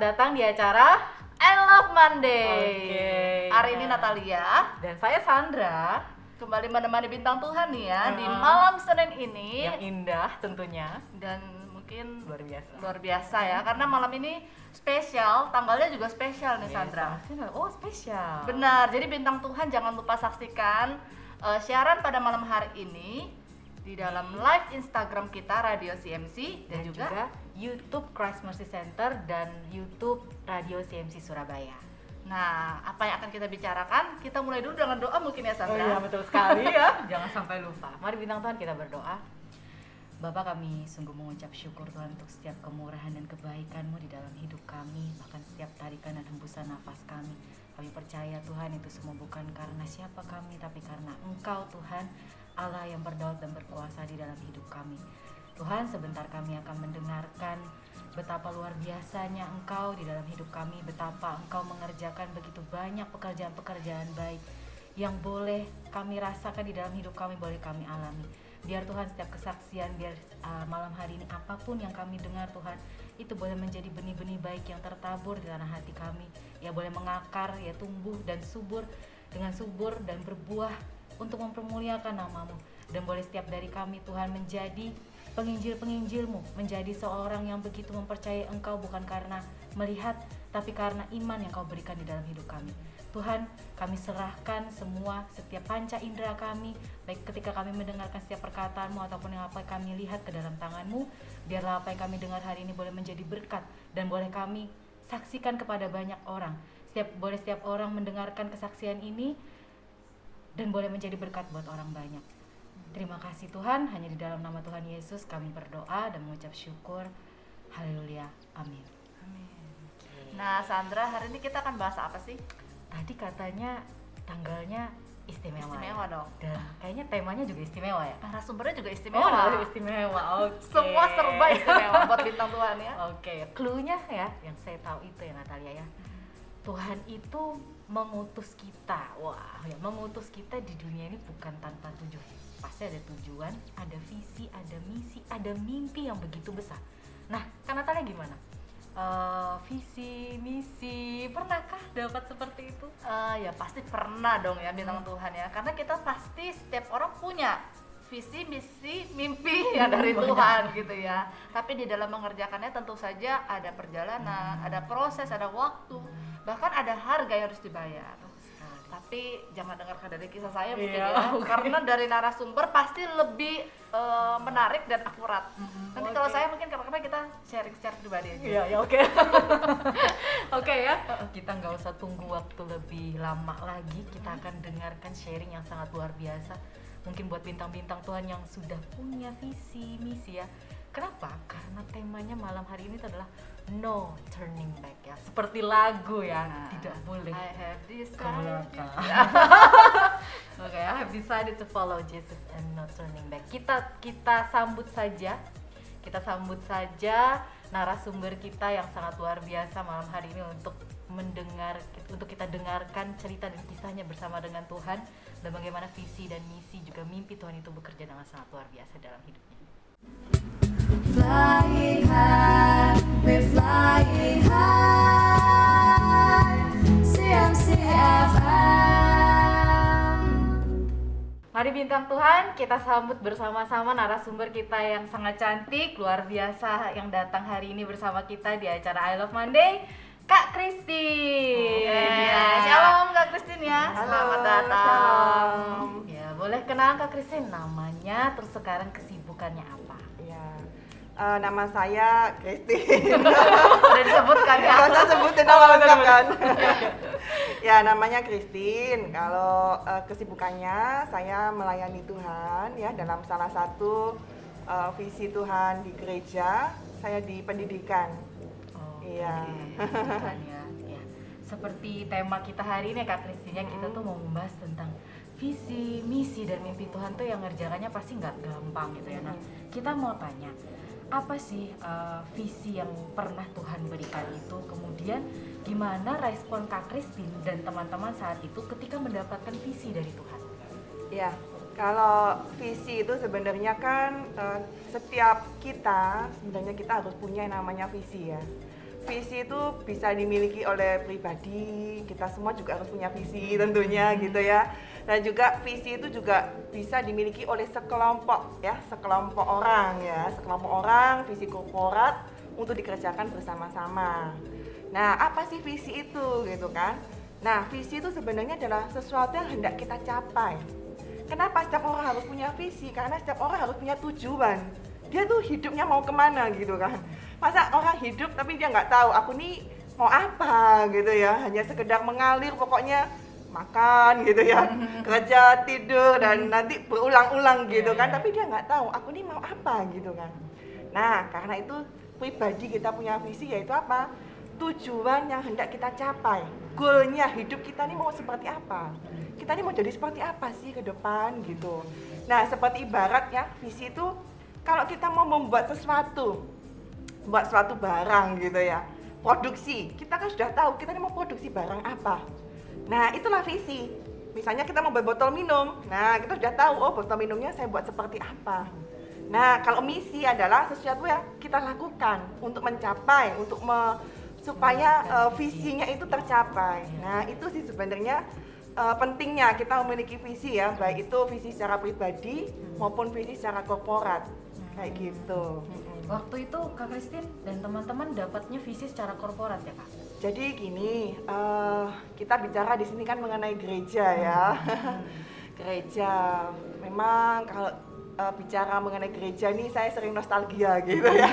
datang di acara I Love Monday. Hari ini Natalia dan saya Sandra kembali menemani bintang Tuhan nih ya di malam Senin ini yang indah tentunya dan mungkin luar biasa ya karena malam ini spesial, tanggalnya juga spesial nih Sandra. Oh spesial. Benar, jadi bintang Tuhan jangan lupa saksikan siaran pada malam hari ini di dalam live Instagram kita Radio CMC dan juga YouTube Christ Mercy Center dan YouTube Radio CMC Surabaya. Nah, apa yang akan kita bicarakan? Kita mulai dulu dengan doa mungkin ya Sandra. Oh iya betul sekali ya. Jangan sampai lupa. Mari bintang Tuhan kita berdoa. Bapa, kami sungguh mengucap syukur Tuhan untuk setiap kemurahan dan kebaikan-Mu di dalam hidup kami, bahkan setiap tarikan dan hembusan nafas kami. Kami percaya Tuhan itu semua bukan karena siapa kami, tapi karena Engkau Tuhan, Allah yang berdaulat dan berkuasa di dalam hidup kami. Tuhan, sebentar kami akan mendengarkan betapa luar biasanya Engkau di dalam hidup kami, betapa Engkau mengerjakan begitu banyak pekerjaan-pekerjaan baik yang boleh kami rasakan di dalam hidup kami, boleh kami alami. Biar Tuhan setiap kesaksian, biar malam hari ini apapun yang kami dengar Tuhan, itu boleh menjadi benih-benih baik yang tertabur di tanah hati kami, ya boleh mengakar, ya tumbuh dan subur dengan subur dan berbuah untuk mempermuliakan nama-Mu. Dan boleh setiap dari kami Tuhan menjadi penginjil-penginjil-Mu, menjadi seorang yang begitu mempercayai Engkau bukan karena melihat, tapi karena iman yang Kau berikan di dalam hidup kami. Tuhan, kami serahkan semua setiap panca indera kami, baik ketika kami mendengarkan setiap perkataan-Mu ataupun yang apa yang kami lihat ke dalam tangan-Mu. Biarlah apa yang kami dengar hari ini boleh menjadi berkat dan boleh kami saksikan kepada banyak orang. Boleh setiap orang mendengarkan kesaksian ini dan boleh menjadi berkat buat orang banyak. Terima kasih Tuhan, hanya di dalam nama Tuhan Yesus kami berdoa dan mengucap syukur. Haleluya, amin. Nah Sandra, hari ini kita akan bahas apa sih? Tadi katanya tanggalnya istimewa ya? Dong. Dan kayaknya temanya juga istimewa ya? Narasumbernya juga istimewa. Oh, istimewa, oke. Semua serba istimewa buat bintang Tuhan ya. Oke, clue-nya ya, yang saya tahu itu ya Natalia ya. Tuhan itu mengutus kita, mengutus kita di dunia ini bukan tanpa tujuan. Pasti ada tujuan, ada visi, ada misi, ada mimpi yang begitu besar. Nah, Kak Natalia gimana? Visi, misi, pernahkah dapat seperti itu? Ya pasti pernah dong ya bintang Tuhan ya, karena kita pasti setiap orang punya visi, misi, mimpi ya dari Tuhan gitu ya. Tapi di dalam mengerjakannya tentu saja ada perjalanan, ada proses, ada waktu, bahkan ada harga yang harus dibayar. Tapi jangan dengarkan dari kisah saya mungkin ya, karena dari narasumber pasti lebih menarik dan akurat. Nanti kalau saya mungkin karena kita sharing secara pribadi aja. Iya, oke. Oke ya. Kita nggak usah tunggu waktu lebih lama lagi. Kita akan dengarkan sharing yang sangat luar biasa. Mungkin buat bintang-bintang Tuhan yang sudah punya visi, misi ya. Kenapa? Karena temanya malam hari ini adalah no turning back ya. Seperti lagu ya, tidak boleh. I have decided. Oke, I have decided to follow Jesus and no turning back. Kita sambut saja. Kita sambut saja narasumber kita yang sangat luar biasa malam hari ini untuk kita dengarkan cerita dan kisahnya bersama dengan Tuhan dan bagaimana visi dan misi juga mimpi Tuhan itu bekerja dengan sangat luar biasa dalam hidupnya. Flying high, we're flying high, CMC FM. Mari bintang Tuhan, kita sambut bersama-sama narasumber kita yang sangat cantik, luar biasa yang datang hari ini bersama kita di acara I Love Monday, Kak Christine. Shalom Kak Christine ya. Halo, Selamat datang. shalom. Ya, boleh kenalan Kak Christine, namanya terus sekarang kesibukannya apa? Nama saya Christine. Udah disebutkan ya. Gak usah sebutin nama lengkap kan. Ya, namanya Christine. Kalau kesibukannya saya melayani Tuhan ya dalam salah satu visi Tuhan di gereja. Saya di pendidikan. Iya. Pendidikan ya. Seperti tema kita hari ini Kak Christine, kita tuh mau membahas tentang visi, misi dan mimpi Tuhan tuh yang ngerjakannya pasti nggak gampang gitu ya. Nah, kita mau tanya, apa sih visi yang pernah Tuhan berikan itu, kemudian gimana respon Kak Christine dan teman-teman saat itu ketika mendapatkan visi dari Tuhan? Ya, kalau visi itu sebenarnya kan setiap kita sebenarnya kita harus punya yang namanya visi ya. visi itu bisa dimiliki oleh pribadi, kita semua juga harus punya visi tentunya gitu ya. Dan juga visi itu juga bisa dimiliki oleh sekelompok ya, sekelompok orang, visi korporat untuk dikerjakan bersama-sama. Nah, apa sih visi itu gitu kan? Nah, visi itu sebenarnya adalah sesuatu yang hendak kita capai. Kenapa setiap orang harus punya visi? Karena setiap orang harus punya tujuan. Dia tuh hidupnya mau kemana gitu kan. Masa orang hidup tapi dia nggak tahu aku nih mau apa gitu ya, hanya sekedar mengalir pokoknya makan gitu ya, kerja, tidur, dan nanti berulang-ulang gitu kan, tapi dia nggak tahu aku nih mau apa gitu kan. Nah, karena itu pribadi kita punya visi, yaitu apa? Tujuan yang hendak kita capai, goalnya hidup kita nih mau seperti apa, kita nih mau jadi seperti apa sih ke depan gitu. Nah, seperti ibarat ya, visi itu kalau kita mau membuat sesuatu, buat suatu barang gitu ya, produksi, kita kan sudah tahu kita mau produksi barang apa. Nah, itulah visi. Misalnya kita mau buat botol minum, nah kita sudah tahu, oh botol minumnya saya buat seperti apa. Nah, kalau misi adalah sesuatu yang kita lakukan untuk mencapai, supaya visinya itu tercapai. Nah, itu sih sebenarnya pentingnya kita memiliki visi ya, baik itu visi secara pribadi maupun visi secara korporat, kayak gitu. Waktu itu Kak Christine dan teman-teman dapatnya visi secara korporat ya Kak? Jadi gini, kita bicara di sini kan mengenai gereja ya. Gereja, memang kalau bicara mengenai gereja ini saya sering nostalgia gitu ya.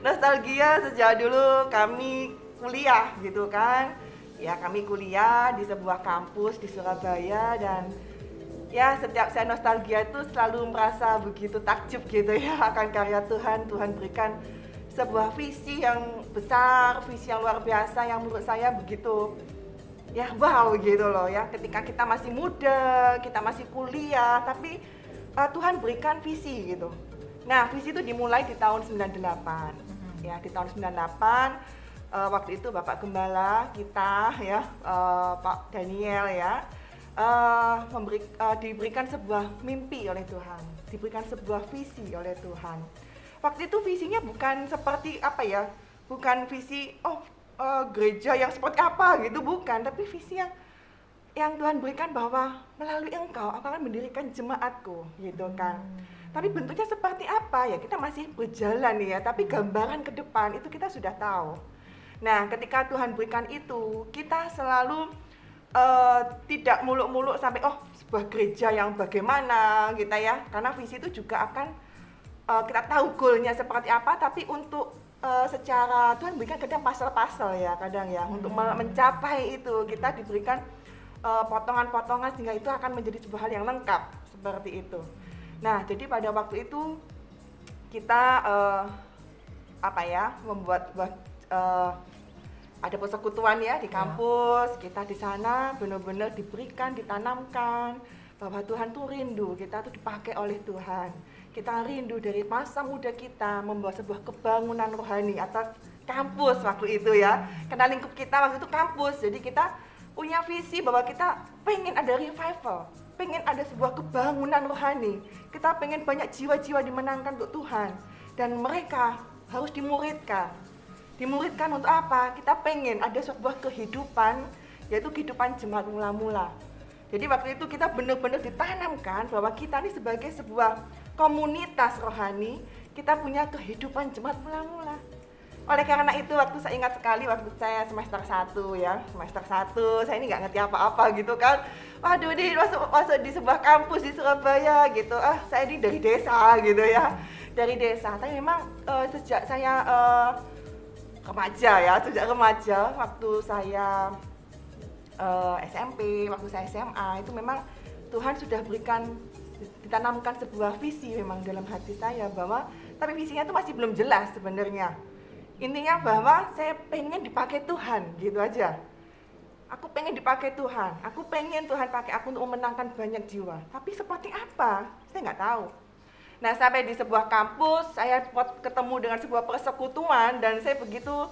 Nostalgia sejak dulu kami kuliah gitu kan. Ya, kami kuliah di sebuah kampus di Surabaya, dan ya setiap saya nostalgia itu selalu merasa begitu takjub gitu ya akan karya Tuhan. Tuhan berikan sebuah visi yang besar, visi yang luar biasa yang menurut saya begitu ya wow gitu loh ya. Ketika kita masih muda, kita masih kuliah, tapi Tuhan berikan visi gitu. Nah, visi itu dimulai di tahun 98. Ya, di tahun 98 waktu itu Bapak Gembala kita ya, Pak Daniel ya, diberikan sebuah mimpi oleh Tuhan, diberikan sebuah visi oleh Tuhan. Waktu itu visinya bukan seperti apa ya, bukan visi gereja yang seperti apa gitu, bukan, tapi visi yang Tuhan berikan bahwa melalui engkau aku akan mendirikan jemaatku gitu kan. Tapi bentuknya seperti apa ya kita masih berjalan ya, tapi gambaran ke depan itu kita sudah tahu. Nah, ketika Tuhan berikan itu, kita selalu tidak muluk-muluk sampai sebuah gereja yang bagaimana gitu ya, karena visi itu juga akan kita tahu goalnya seperti apa, tapi untuk secara Tuhan berikan kadang pasal-pasal ya, kadang ya untuk mencapai itu kita diberikan potongan-potongan sehingga itu akan menjadi sebuah hal yang lengkap seperti itu. Nah, jadi pada waktu itu kita membuat ada persekutuan ya di kampus, kita di sana benar-benar diberikan, ditanamkan bahwa Tuhan tuh rindu kita tuh dipakai oleh Tuhan. Kita rindu dari masa muda kita membawa sebuah kebangunan rohani atas kampus waktu itu ya. Karena lingkup kita waktu itu kampus, jadi kita punya visi bahwa kita pengen ada revival, pengen ada sebuah kebangunan rohani. Kita pengen banyak jiwa-jiwa dimenangkan untuk Tuhan, dan mereka harus dimuridkan. Dimuridkan untuk apa? Kita pengen ada sebuah kehidupan, yaitu kehidupan jemaat mula-mula. Jadi waktu itu kita benar-benar ditanamkan bahwa kita ini sebagai sebuah komunitas rohani, kita punya kehidupan jemaat mula-mula. Oleh karena itu waktu saya ingat sekali waktu saya semester 1 ya, semester 1 saya ini nggak ngerti apa-apa gitu kan. Waduh, ini masuk di sebuah kampus di Surabaya gitu. Saya ini dari desa gitu ya. Dari desa. Tapi memang sejak saya sejak remaja waktu saya SMP, waktu saya SMA itu memang Tuhan sudah ditanamkan sebuah visi memang dalam hati saya, bahwa tapi visinya itu masih belum jelas sebenarnya. Intinya bahwa saya pengen dipakai Tuhan, gitu aja. Aku pengen dipakai Tuhan, aku pengen Tuhan pakai aku untuk memenangkan banyak jiwa. Tapi seperti apa? Saya nggak tahu. Nah, sampai di sebuah kampus, saya ketemu dengan sebuah persekutuan, dan saya begitu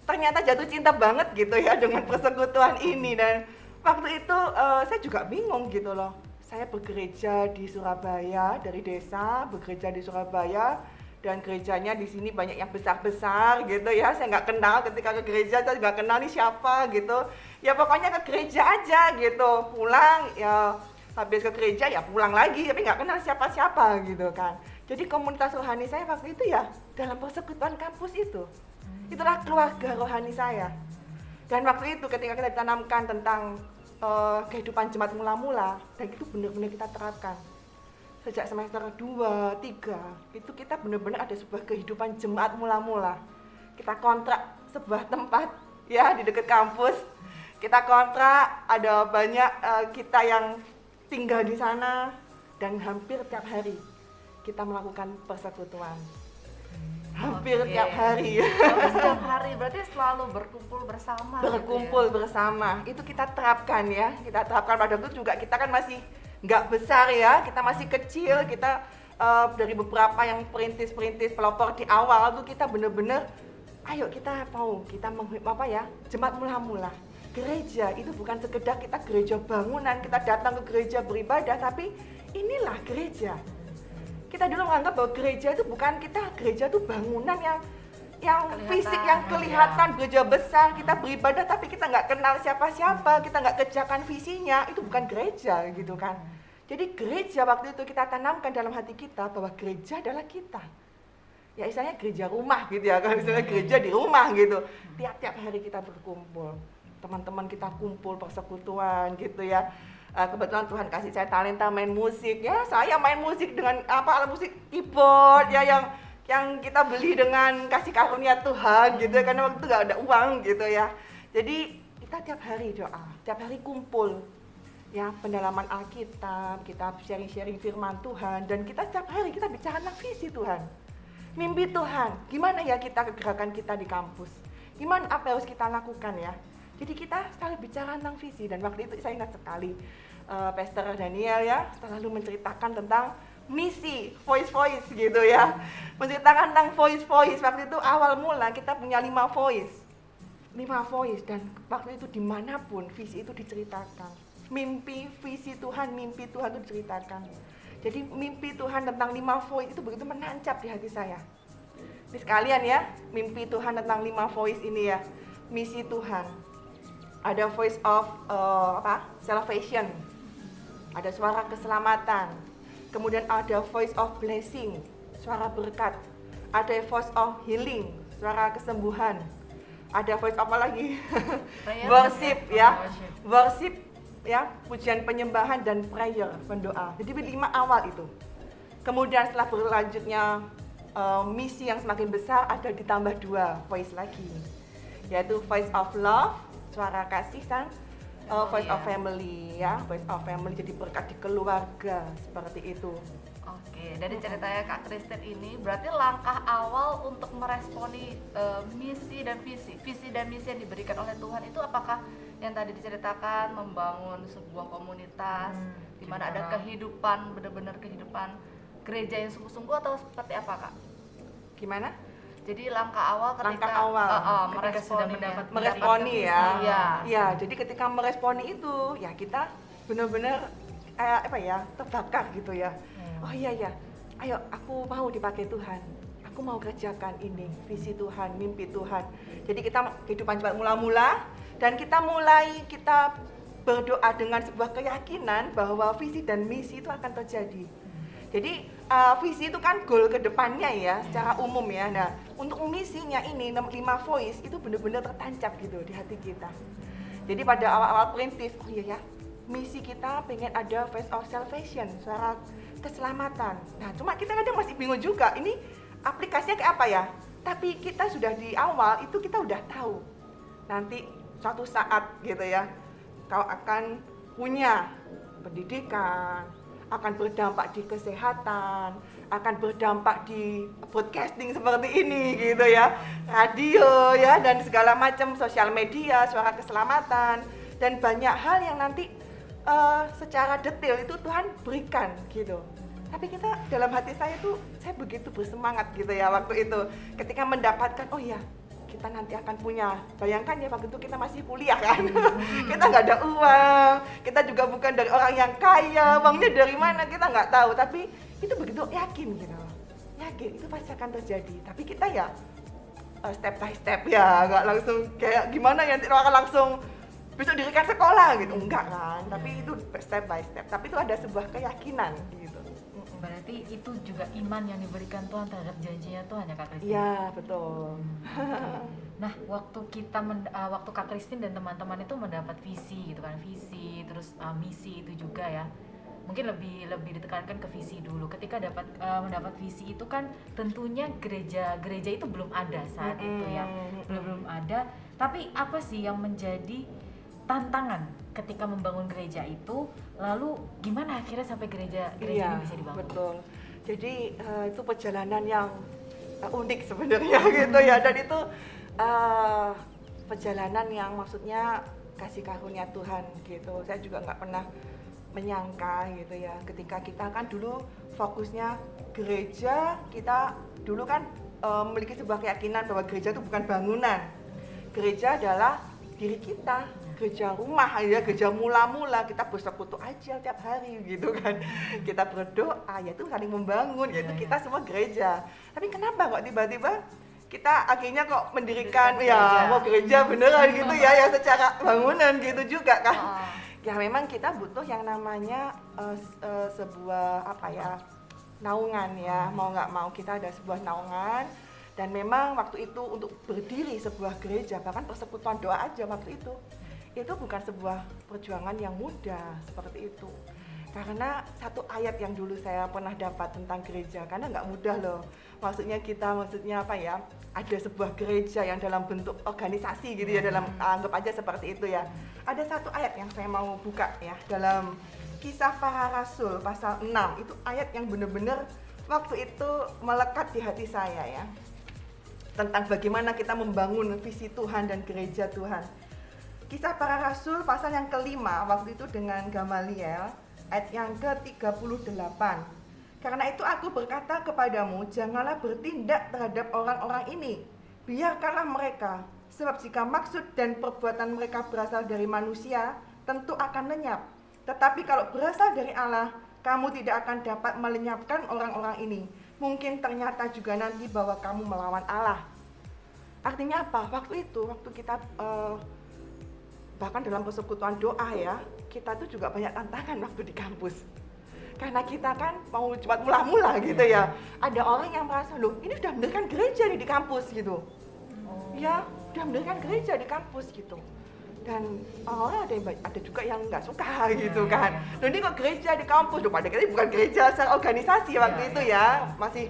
ternyata jatuh cinta banget gitu ya dengan persekutuan ini. Dan waktu itu saya juga bingung gitu loh. Saya bergereja di Surabaya, dari desa, bergereja di Surabaya, dan gerejanya di sini banyak yang besar-besar gitu ya. Saya nggak kenal ketika ke gereja, saya nggak kenal nih siapa gitu. Ya pokoknya ke gereja aja gitu, pulang ya habis ke gereja ya pulang lagi, tapi nggak kenal siapa-siapa gitu kan. Jadi komunitas rohani saya waktu itu ya dalam persekutuan kampus itu. Itulah keluarga rohani saya. Dan waktu itu ketika kita ditanamkan tentang kehidupan jemaat mula-mula, dan itu benar-benar kita terapkan. Sejak semester 2, 3, itu kita benar-benar ada sebuah kehidupan jemaat mula-mula. Kita kontrak sebuah tempat ya di dekat kampus. Kita kontrak, ada banyak kita yang tinggal di sana, dan hampir tiap hari kita melakukan persekutuan. Hampir tiap hari. Setiap hari, berarti selalu berkumpul bersama. Berkumpul bersama, itu kita terapkan ya. Kita terapkan pada waktu juga kita kan masih nggak besar ya, kita masih kecil, kita dari beberapa yang perintis-perintis pelopor di awal tuh kita bener-bener ayo kita jemaat mula-mula. Gereja itu bukan sekedar kita gereja bangunan, kita datang ke gereja beribadah, tapi inilah gereja. Kita dulu menganggap bahwa gereja itu bukan gereja itu bangunan yang fisik, yang kelihatan, gereja besar, kita beribadah tapi kita nggak kenal siapa-siapa, kita nggak kerjakan visinya, itu bukan gereja gitu kan. Jadi gereja waktu itu kita tanamkan dalam hati kita bahwa gereja adalah kita. Ya istilahnya gereja rumah gitu ya, kalau misalnya gereja di rumah gitu. Tiap-tiap hari kita berkumpul, teman-teman kita kumpul persekutuan gitu ya. Kebetulan Tuhan kasih saya talenta main musik ya, saya main musik dengan alat musik keyboard ya yang kita beli dengan kasih karunia Tuhan gitu, karena waktu itu nggak ada uang gitu ya. Jadi kita tiap hari doa, tiap hari kumpul ya, pendalaman Alkitab, kita sharing-sharing firman Tuhan, dan kita tiap hari kita bicara tentang visi Tuhan, mimpi Tuhan, gimana ya kita kegerakan kita di kampus, gimana apa yang harus kita lakukan ya. Jadi kita selalu bicara tentang visi, dan waktu itu saya ingat sekali Pastor Daniel ya selalu menceritakan tentang misi voice gitu ya, menceritakan tentang voice. Waktu itu awal mula kita punya 5 voice, dan waktu itu dimanapun visi itu diceritakan, mimpi visi Tuhan, mimpi Tuhan itu diceritakan. Jadi mimpi Tuhan tentang 5 voice itu begitu menancap di hati saya. Ini sekalian ya, mimpi Tuhan tentang 5 voice ini ya. Misi Tuhan, ada voice of salvation, ada suara keselamatan, kemudian ada voice of blessing, suara berkat, ada voice of healing, suara kesembuhan, ada voice apa lagi? Worship ya, worship ya, pujian penyembahan, dan prayer, pendoa. Jadi 5 awal itu. Kemudian setelah berlanjutnya misi yang semakin besar, ada ditambah 2 voice lagi, yaitu voice of love, suara kasih, dan voice of family ya, voice of family, jadi berkat di keluarga, seperti itu. Oke, dari ceritanya Kak Kristen ini berarti langkah awal untuk meresponi misi dan visi dan misi yang diberikan oleh Tuhan itu apakah yang tadi diceritakan, membangun sebuah komunitas di mana ada kehidupan, benar-benar kehidupan gereja yang sungguh-sungguh, atau seperti apa Kak? Gimana? Jadi langkah awal ketika meresponi ya. Iya. Ya, jadi ketika meresponi itu ya kita benar-benar terbakar gitu ya. Oh iya ya, ayo aku mau dipakai Tuhan, aku mau kerjakan ini, visi Tuhan, mimpi Tuhan. Jadi kita kehidupan jemaat mula-mula, dan kita berdoa dengan sebuah keyakinan bahwa visi dan misi itu akan terjadi. Jadi visi itu kan goal ke depannya ya, secara umum ya. Nah, untuk misinya ini 5 voice itu benar-benar tertancap gitu di hati kita. Jadi pada awal-awal perintis, oh iya ya, misi kita pengen ada voice of salvation, suara keselamatan. Nah, cuma kita kadang masih bingung juga, ini aplikasinya kayak apa ya? Tapi kita sudah di awal itu kita udah tahu. Nanti suatu saat gitu ya, kau akan punya pendidikan, akan berdampak di kesehatan, akan berdampak di broadcasting seperti ini gitu ya, radio ya, dan segala macam sosial media, suara keselamatan, dan banyak hal yang nanti secara detail itu Tuhan berikan gitu. Tapi kita dalam hati saya tuh, saya begitu bersemangat gitu ya waktu itu ketika mendapatkan, oh ya kita nanti akan punya, bayangkan ya waktu itu kita masih kuliah kan, kita nggak ada uang, kita juga bukan dari orang yang kaya, uangnya dari mana kita nggak tahu, tapi itu begitu yakin gitu, yakin itu pasti akan terjadi. Tapi kita ya step by step ya, nggak langsung kayak gimana ya akan langsung besok dirikan sekolah gitu, enggak kan. Tapi itu step by step. Tapi itu ada sebuah keyakinan gitu. Berarti itu juga iman yang diberikan Tuhan terhadap janjinya Tuhan ya Kak Christine? Iya betul. Nah, waktu waktu Kak Christine dan teman-teman itu mendapat visi gitu kan, visi terus misi itu juga ya. Mungkin lebih ditekankan ke visi dulu. Ketika mendapat visi itu kan tentunya gereja itu belum ada saat itu ya. Belum ada. Tapi apa sih yang menjadi tantangan ketika membangun gereja itu? Lalu gimana akhirnya sampai gereja ini bisa dibangun? Betul. Jadi itu perjalanan yang unik sebenarnya gitu ya, dan itu perjalanan yang maksudnya kasih karunia Tuhan gitu. Saya juga nggak pernah menyangka gitu ya, ketika kita kan dulu fokusnya gereja, kita dulu kan memiliki sebuah keyakinan bahwa gereja itu bukan bangunan, gereja adalah diri kita, gereja rumah ya, gereja mula-mula kita bersekutu aja tiap hari gitu kan, kita berdoa yaitu saling membangun, yaitu kita semua gereja. Tapi kenapa kok tiba-tiba kita akhirnya kok mendirikan ya mau gereja beneran gitu ya secara bangunan gitu juga kan. Ya memang kita butuh yang namanya sebuah naungan ya, mau nggak mau kita ada sebuah naungan. Dan memang waktu itu untuk berdiri sebuah gereja, bahkan persekutuan doa aja waktu itu bukan sebuah perjuangan yang mudah seperti itu. Karena satu ayat yang dulu saya pernah dapat tentang gereja, karena nggak mudah loh. Maksudnya ada sebuah gereja yang dalam bentuk organisasi gitu ya, dalam anggap aja seperti itu ya. Ada satu ayat yang saya mau buka ya, dalam Kisah Para Rasul pasal 6, itu ayat yang benar-benar waktu itu melekat di hati saya ya. Tentang bagaimana kita membangun visi Tuhan dan gereja Tuhan. Kisah Para Rasul pasal yang kelima waktu itu dengan Gamaliel, ayat yang ke-38. Karena itu aku berkata kepadamu, janganlah bertindak terhadap orang-orang ini. Biarkanlah mereka, sebab jika maksud dan perbuatan mereka berasal dari manusia, tentu akan lenyap. Tetapi kalau berasal dari Allah, kamu tidak akan dapat melenyapkan orang-orang ini. Mungkin ternyata juga nanti bahwa kamu melawan Allah. Artinya apa? Waktu kita bahkan dalam persekutuan doa ya, kita tuh juga banyak tantangan waktu di kampus. Karena kita kan mau cepat mula-mula gitu ya. Ada orang yang merasa, loh ini sudah mendirikan gereja di kampus gitu. Ya, sudah mendirikan gereja di kampus gitu. Dan orang ada juga yang nggak suka gitu kan. Loh ini kok gereja di kampus? Loh padahal kita bukan gereja secara organisasi waktu itu ya. Masih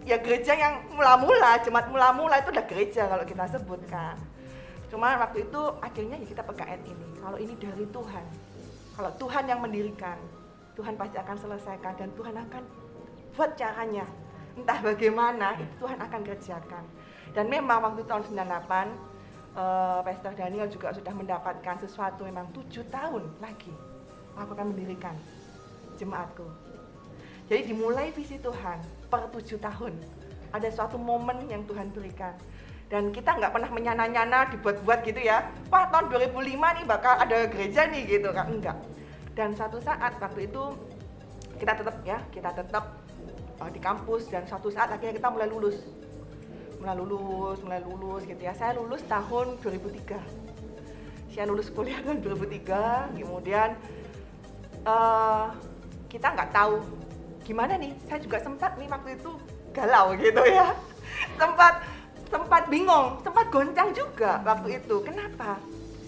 ya gereja yang mula-mula, jemaat mula-mula itu udah gereja kalau kita sebutkan. Cuma waktu itu akhirnya ya kita pakai ayat ini. Kalau ini dari Tuhan, kalau Tuhan yang mendirikan, Tuhan pasti akan selesaikan dan Tuhan akan buat caranya. Entah bagaimana, itu Tuhan akan kerjakan. Dan memang waktu tahun 98, Pastor Daniel juga sudah mendapatkan sesuatu, memang 7 tahun lagi aku akan mendirikan jemaatku. Jadi dimulai visi Tuhan per 7 tahun. Ada suatu momen yang Tuhan berikan. Dan kita nggak pernah menyana-nyana, dibuat-buat gitu ya. Wah tahun 2005 nih bakal ada gereja nih gitu kan, enggak. Dan suatu saat waktu itu kita tetap di kampus, dan suatu saat akhirnya kita mulai lulus gitu ya. Saya lulus tahun 2003. Saya lulus kuliah tahun 2003, kemudian kita nggak tahu gimana nih. Saya juga sempat nih waktu itu galau gitu ya. Sempat bingung, sempat goncang juga waktu itu. Kenapa?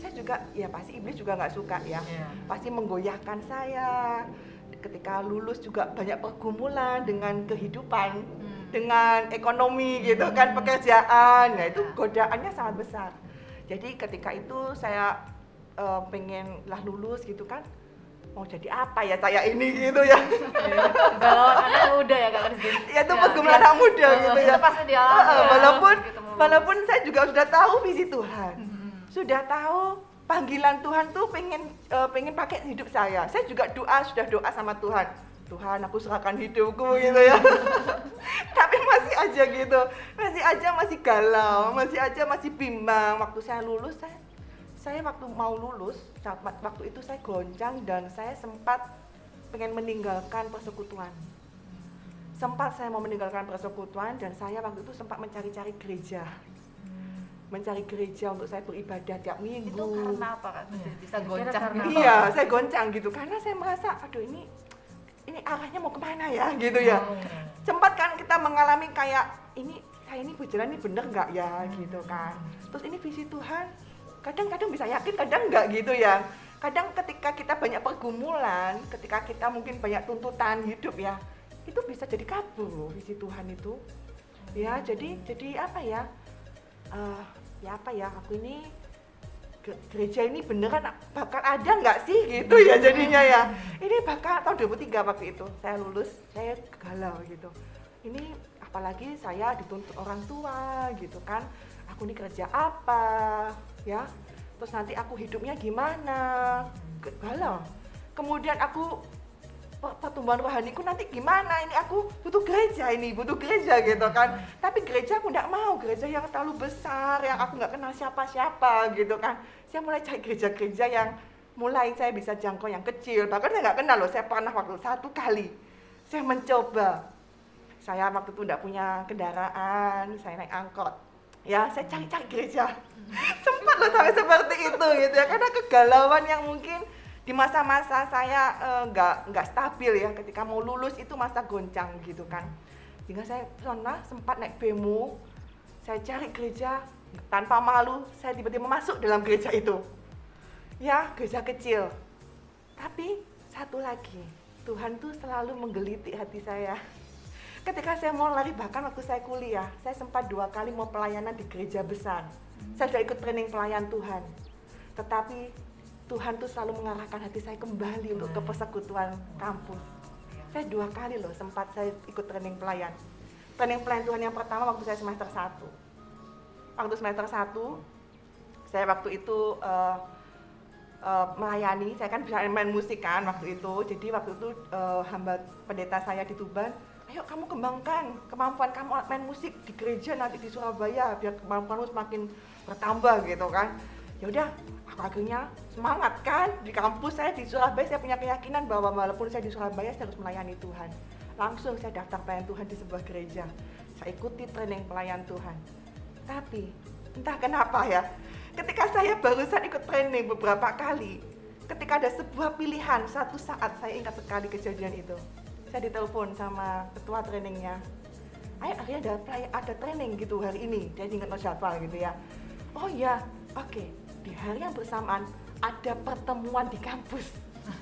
Saya juga, ya pasti iblis juga nggak suka ya. Pasti menggoyahkan saya. Ketika lulus juga banyak pergumulan dengan kehidupan, dengan ekonomi gitu kan, pekerjaan. Nah itu godaannya sangat besar. Jadi ketika itu saya pengenlah lulus gitu kan, mau jadi apa ya saya ini gitu ya. Kalau anak muda ya Kak Christine. Ya itu pergumulan anak muda gitu ya. Pasti dialami Walaupun saya juga sudah tahu visi Tuhan, sudah tahu panggilan Tuhan tuh pengen pakai hidup saya. Saya juga sudah doa sama Tuhan. Tuhan, aku serahkan hidupku gitu ya. Tapi masih aja gitu, masih galau, masih bimbang. Waktu saya lulus, saya waktu mau lulus, waktu itu saya goncang dan saya sempat pengen meninggalkan persekutuan. Sempat saya mau meninggalkan persekutuan dan saya waktu itu sempat mencari-cari gereja. Mencari gereja untuk saya beribadah tiap minggu. Itu karena apa Kak? Bisa goncang karena gitu. Iya, saya goncang gitu karena saya merasa aduh ini arahnya mau kemana ya gitu ya. Sempat kan kita mengalami kayak ini saya ini berjalan ini bener nggak ya gitu kan. Terus ini visi Tuhan kadang-kadang bisa yakin kadang nggak gitu ya. Kadang ketika kita banyak pergumulan, ketika kita mungkin banyak tuntutan hidup ya, itu bisa jadi kabur loh visi Tuhan itu. Ya jadi apa ya? Aku ini gereja ini beneran bakal ada nggak sih gitu ya jadinya ya. Ini bakal tahun 2003 waktu itu saya lulus, saya galau gitu. Ini apalagi saya dituntut orang tua gitu kan. Aku ini kerja apa ya? Terus nanti aku hidupnya gimana? Galau. Kemudian aku pertumbuhan rohaniku nanti gimana, ini aku butuh gereja gitu kan, tapi gereja aku nggak mau, gereja yang terlalu besar, yang aku nggak kenal siapa-siapa gitu kan. Saya mulai cari gereja-gereja yang mulai saya bisa jangkau yang kecil, bahkan saya nggak kenal loh. Saya pernah waktu satu kali saya mencoba, saya waktu itu nggak punya kendaraan, saya naik angkot ya, saya cari-cari gereja sempat loh sampai seperti itu gitu ya, karena kegalauan yang mungkin di masa-masa saya nggak stabil ya, ketika mau lulus itu masa goncang gitu kan. Sehingga saya pernah sempat naik bemo, saya cari gereja tanpa malu, saya tiba-tiba masuk dalam gereja itu. Ya, gereja kecil. Tapi satu lagi, Tuhan tuh selalu menggelitik hati saya. Ketika saya mau lari, bahkan waktu saya kuliah, saya sempat 2 kali mau pelayanan di gereja besar. Saya sudah ikut training pelayan Tuhan. Tetapi Tuhan tuh selalu mengarahkan hati saya kembali untuk ke persekutuan kampus. Saya 2 kali loh sempat saya ikut training pelayan. Training pelayan Tuhan yang pertama waktu saya semester 1. Waktu semester 1, saya waktu itu melayani, saya kan bisa main musik kan waktu itu. Jadi waktu itu hamba pendeta saya di Tuban, ayo kamu kembangkan kemampuan kamu main musik di gereja nanti di Surabaya, biar kemampuanmu semakin bertambah gitu kan. Ya udah, aku akhirnya semangat kan, di kampus saya di Surabaya saya punya keyakinan bahwa walaupun saya di Surabaya saya harus melayani Tuhan. Langsung saya daftar pelayan Tuhan di sebuah gereja, saya ikuti training pelayan Tuhan. Tapi entah kenapa ya, ketika saya barusan ikut training beberapa kali, ketika ada sebuah pilihan, satu saat saya ingat sekali kejadian itu, saya ditelepon sama ketua trainingnya, ayo akhirnya ada training gitu hari ini, dia ingat jadwal gitu ya. Oh iya, oke. Di hari yang bersamaan ada pertemuan di kampus.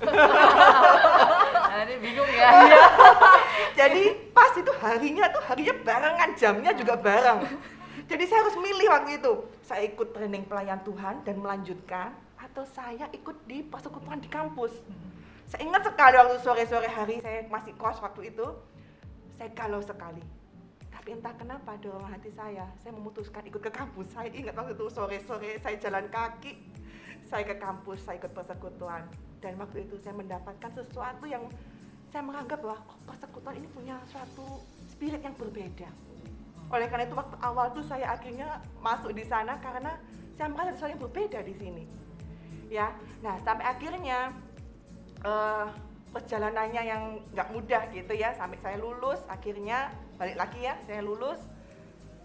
Nah, ini bingung ya. Iya. Jadi pas itu harinya barengan, jamnya juga bareng. Jadi saya harus milih waktu itu. Saya ikut training pelayan Tuhan dan melanjutkan, atau saya ikut di persekutuan di kampus. Saya ingat sekali waktu sore-sore hari saya masih kos waktu itu, saya galau sekali. Tapi entah kenapa dorongan hati saya memutuskan ikut ke kampus. Saya ingat waktu itu sore-sore saya jalan kaki, saya ke kampus, saya ikut persekutuan. Dan waktu itu saya mendapatkan sesuatu yang saya menganggap bahwa persekutuan ini punya suatu spirit yang berbeda. Oleh karena itu waktu awal tuh saya akhirnya masuk di sana karena saya merasa sesuatu yang berbeda di sini. Ya, nah sampai akhirnya perjalanannya yang nggak mudah gitu ya, sampai saya lulus, akhirnya balik lagi ya, saya lulus,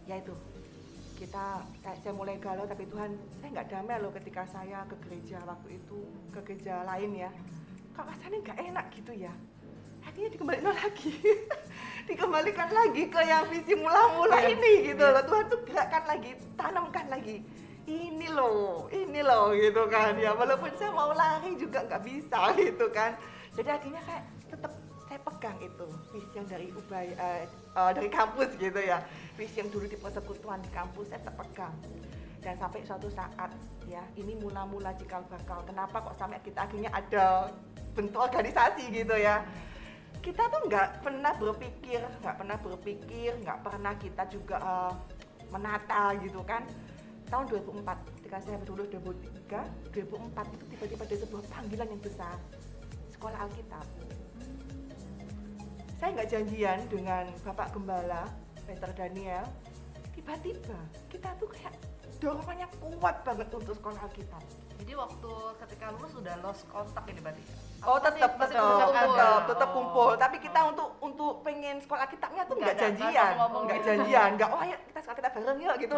ya itu saya mulai galau, tapi Tuhan, saya nggak damai loh ketika saya ke gereja waktu itu, ke gereja lain ya, kok rasanya nggak enak gitu ya, akhirnya dikembalikan lagi ke yang visi mula-mula ini gitu loh. Tuhan tuh gerakkan lagi, tanamkan lagi, ini loh gitu kan ya, walaupun saya mau lari juga nggak bisa gitu kan. Jadi akhirnya saya pegang itu visi yang dari kampus gitu ya, visi yang dulu di persekutuan di kampus saya pegang. Dan sampai suatu saat ya, ini mula-mula cikal bakal kenapa kok sampai kita akhirnya ada bentuk organisasi gitu ya. Kita tuh nggak pernah berpikir, nggak pernah kita juga menata gitu kan. Tahun 2004 ketika saya lulus 2004 itu tiba-tiba ada sebuah panggilan yang besar, sekolah Alkitab. Saya nggak janjian dengan Bapak Gembala Peter Daniel, tiba-tiba kita tuh kayak dorongannya kuat banget untuk sekolah Alkitab. Jadi waktu ketika lulus sudah lost kontak ini berarti. Oh Apa sih? tetap Masih kumpul? tetap Oh. kumpul. Tapi kita untuk pengen sekolah Alkitabnya tuh Nggak nggak ada, janjian, nggak ngomong nggak gitu. janjian, nggak oh ayo kita sekolah Alkitab bareng yuk gitu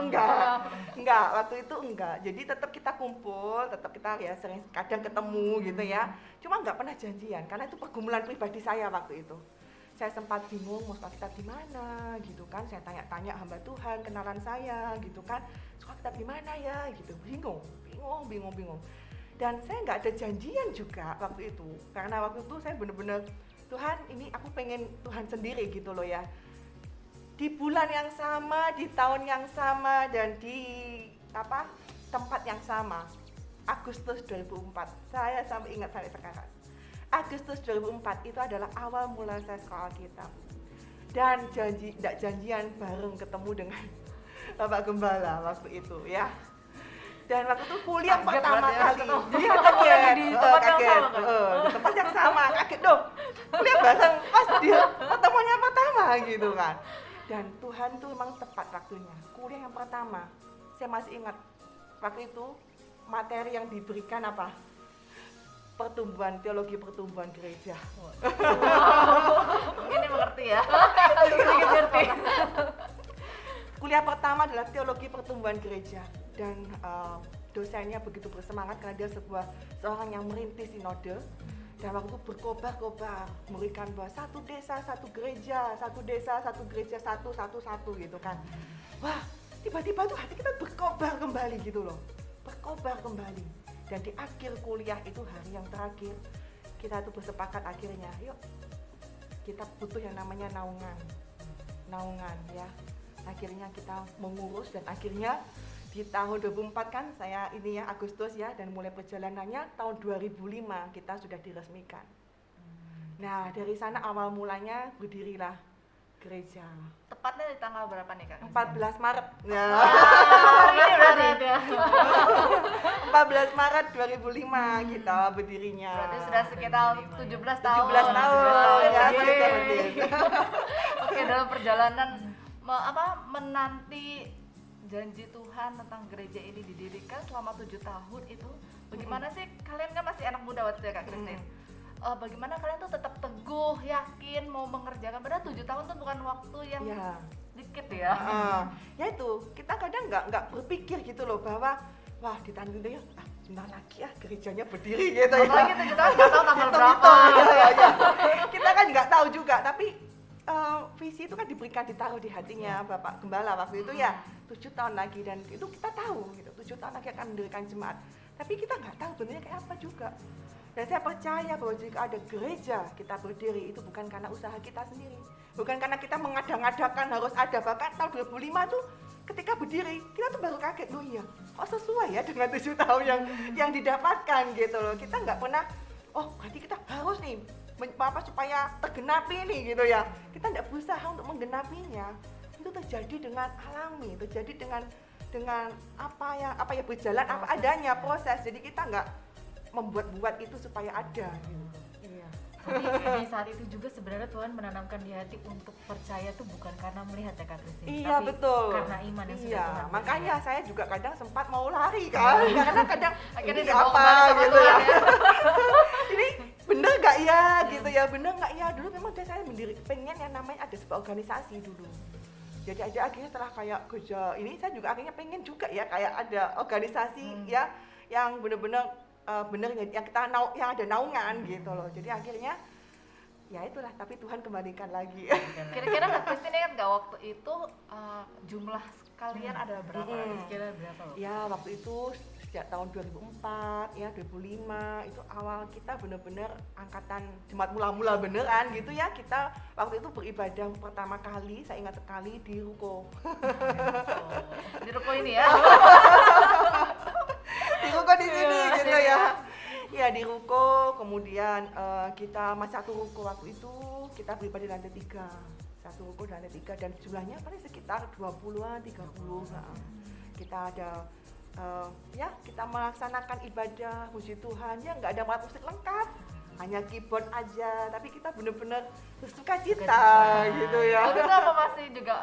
nggak. Waktu itu enggak. Jadi tetap kita kumpul, tetap kita ya sering kadang ketemu gitu ya. Cuma nggak pernah janjian karena itu pergumulan pribadi saya waktu itu. Saya sempat bingung mau sekolah Alkitab di mana gitu kan. Saya tanya-tanya hamba Tuhan kenalan saya gitu kan. Sekolah Alkitab di mana ya gitu. Bingung. Dan saya nggak ada janjian juga waktu itu karena waktu itu saya bener-bener Tuhan ini aku pengen Tuhan sendiri gitu loh ya, di bulan yang sama, di tahun yang sama, dan di tempat yang sama. Agustus 2004 saya sampai ingat sampai sekarang. Agustus 2004 itu adalah awal mula saya sekolah Alkitab dan janjian bareng ketemu dengan Bapak Gembala waktu itu ya. Dan waktu itu kuliah Kaget pertama berarti ya, kali. ketemu. Dia kaget. Di tempat yang Kaget. sama, kan? Di tempat yang sama, kaget dong. Kuliah bareng pas dia pertemuannya pertama gitu kan. Dan Tuhan tuh memang tepat waktunya. Kuliah yang pertama, saya masih ingat waktu itu materi yang diberikan apa? Teologi pertumbuhan gereja. Mungkin ini mengerti ya. Sedikit ngerti. Kuliah pertama adalah teologi pertumbuhan gereja dan dosennya begitu bersemangat karena dia seorang yang merintis sinode dan waktu itu berkobar-kobar memberikan bahwa satu desa satu gereja satu gitu kan. Wah, tiba-tiba tuh hati kita berkobar kembali gitu loh, berkobar kembali. Dan di akhir kuliah itu hari yang terakhir kita tuh bersepakat akhirnya yuk kita butuh yang namanya naungan ya. Akhirnya kita mengurus dan akhirnya di tahun 2004 kan saya ini ya Agustus ya, dan mulai perjalanannya tahun 2005 kita sudah diresmikan. Nah dari sana awal mulanya berdirilah gereja. Tepatnya di tanggal berapa nih Kak? 14 Maret. Ya. Ini berarti. 14 Maret 2005 kita berdirinya. Berarti sudah sekitar 17 tahun. 17 tahun ya, Yeay. betul. Oke, dalam perjalanan menanti janji Tuhan tentang gereja ini didirikan selama 7 tahun itu, bagaimana sih kalian kan masih anak muda waktu itu ya Kak Christine? Bagaimana kalian tuh tetap teguh, yakin mau mengerjakan, padahal 7 tahun tuh bukan waktu yang Ya. sedikit ya. Ya itu kita kadang nggak berpikir gitu loh bahwa wah ditanding ya sebentar lagi ya gerejanya berdiri gitu ya. Apalagi 7 tahun nggak tahu tanggal berapa. Hitung, ya. Kita kan nggak tahu juga, tapi visi itu kan diberikan ditaruh di hatinya Bapak Gembala waktu itu ya 7 tahun lagi, dan itu kita tahu gitu 7 tahun lagi akan mendirikan jemaat, tapi kita nggak tahu benarnya kayak apa juga. Dan saya percaya bahwa jika ada gereja kita berdiri itu bukan karena usaha kita sendiri, bukan karena kita mengada-ngadakan harus ada. Bahkan tahun 2005 tuh ketika berdiri kita tuh baru kaget, loh iya kok sesuai ya dengan 7 tahun yang didapatkan gitu loh. Kita nggak pernah oh berarti kita harus nih supaya tergenapi nih gitu ya. Kita tidak berusaha untuk menggenapinya. Itu terjadi dengan alami, terjadi dengan apa ya berjalan apa adanya proses. Jadi kita nggak membuat-buat itu supaya ada gitu. Iya. Tapi di saat itu juga sebenarnya Tuhan menanamkan di hati untuk percaya tuh bukan karena melihat ya Kak Christine, Iya tapi betul. karena iman yang sudah Iya, Tuhan makanya berikan. saya juga kadang sempat mau lari kan, karena kadang Akhirnya ini dibawa apa kembali sama gitu Tuhan ya. ya. Ini bener nggak ya gitu ya, bener nggak ya. Dulu memang saya pengen yang namanya ada sebuah organisasi dulu. Jadi akhirnya setelah kayak kerja ini saya juga akhirnya pengen juga ya kayak ada organisasi ya yang bener-bener yang kita yang ada naungan gitu loh. Jadi akhirnya ya itulah, tapi Tuhan kembalikan lagi. Kira-kira Kak Christine ingat nggak waktu itu jumlah kalian ada berapa? Kira berapa loh? Ya waktu itu sejak tahun 2004 ya 2005 itu awal kita bener-bener angkatan jemaat mula-mula beneran gitu ya. Kita waktu itu beribadah pertama kali saya ingat sekali di ruko. Di ruko ini ya. Di ruko di sini gitu ya. Ya di ruko, kemudian kita masih satu ruko waktu itu kita beribadah di lantai 3. Satu ruko di lantai 3 dan jumlahnya paling sekitar 20-an, 30. Nah, kita ada ya kita melaksanakan ibadah puji Tuhan ya, nggak ada alat musik lengkap. hanya keyboard aja, tapi kita bener-bener suka cita Sukacita. gitu ya. Waktu itu apa masih juga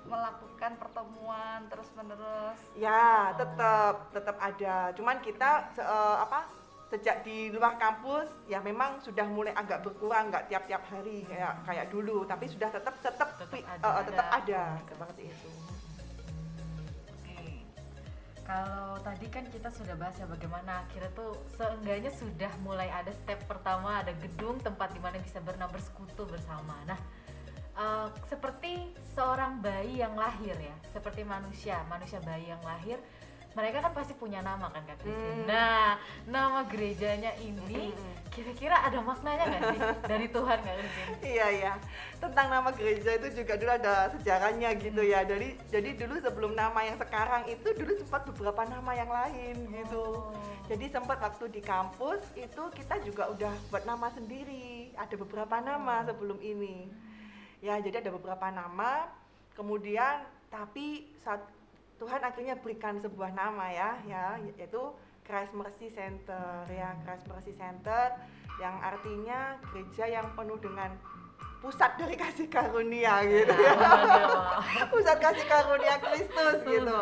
melakukan pertemuan terus menerus? Ya, tetap ada. Cuman kita sejak di luar kampus ya memang sudah mulai agak berkurang, nggak tiap-tiap hari kayak dulu, tapi sudah tetap ada seperti itu. Oke. Kalau tadi kan kita sudah bahas ya bagaimana akhirnya tuh seenggaknya sudah mulai ada step pertama, ada gedung tempat di mana bisa bersekutu bersama. Nah, seperti seorang bayi yang lahir ya, seperti manusia bayi yang lahir, mereka kan pasti punya nama kan Kak Christine. Nah, nama gerejanya ini kira-kira ada maknanya nggak sih dari Tuhan Kak Christine? Iya. Tentang nama gereja itu juga dulu ada sejarahnya gitu ya. Jadi dulu sebelum nama yang sekarang itu dulu sempat beberapa nama yang lain gitu. Jadi sempat waktu di kampus itu kita juga udah buat nama sendiri. Ada beberapa nama sebelum ini. Ya, jadi ada beberapa nama. Kemudian tapi Tuhan akhirnya berikan sebuah nama ya, yaitu Christ Mercy Center ya, Christ Mercy Center yang artinya gereja yang penuh dengan pusat dari kasih karunia gitu ya. Pusat kasih karunia Kristus gitu.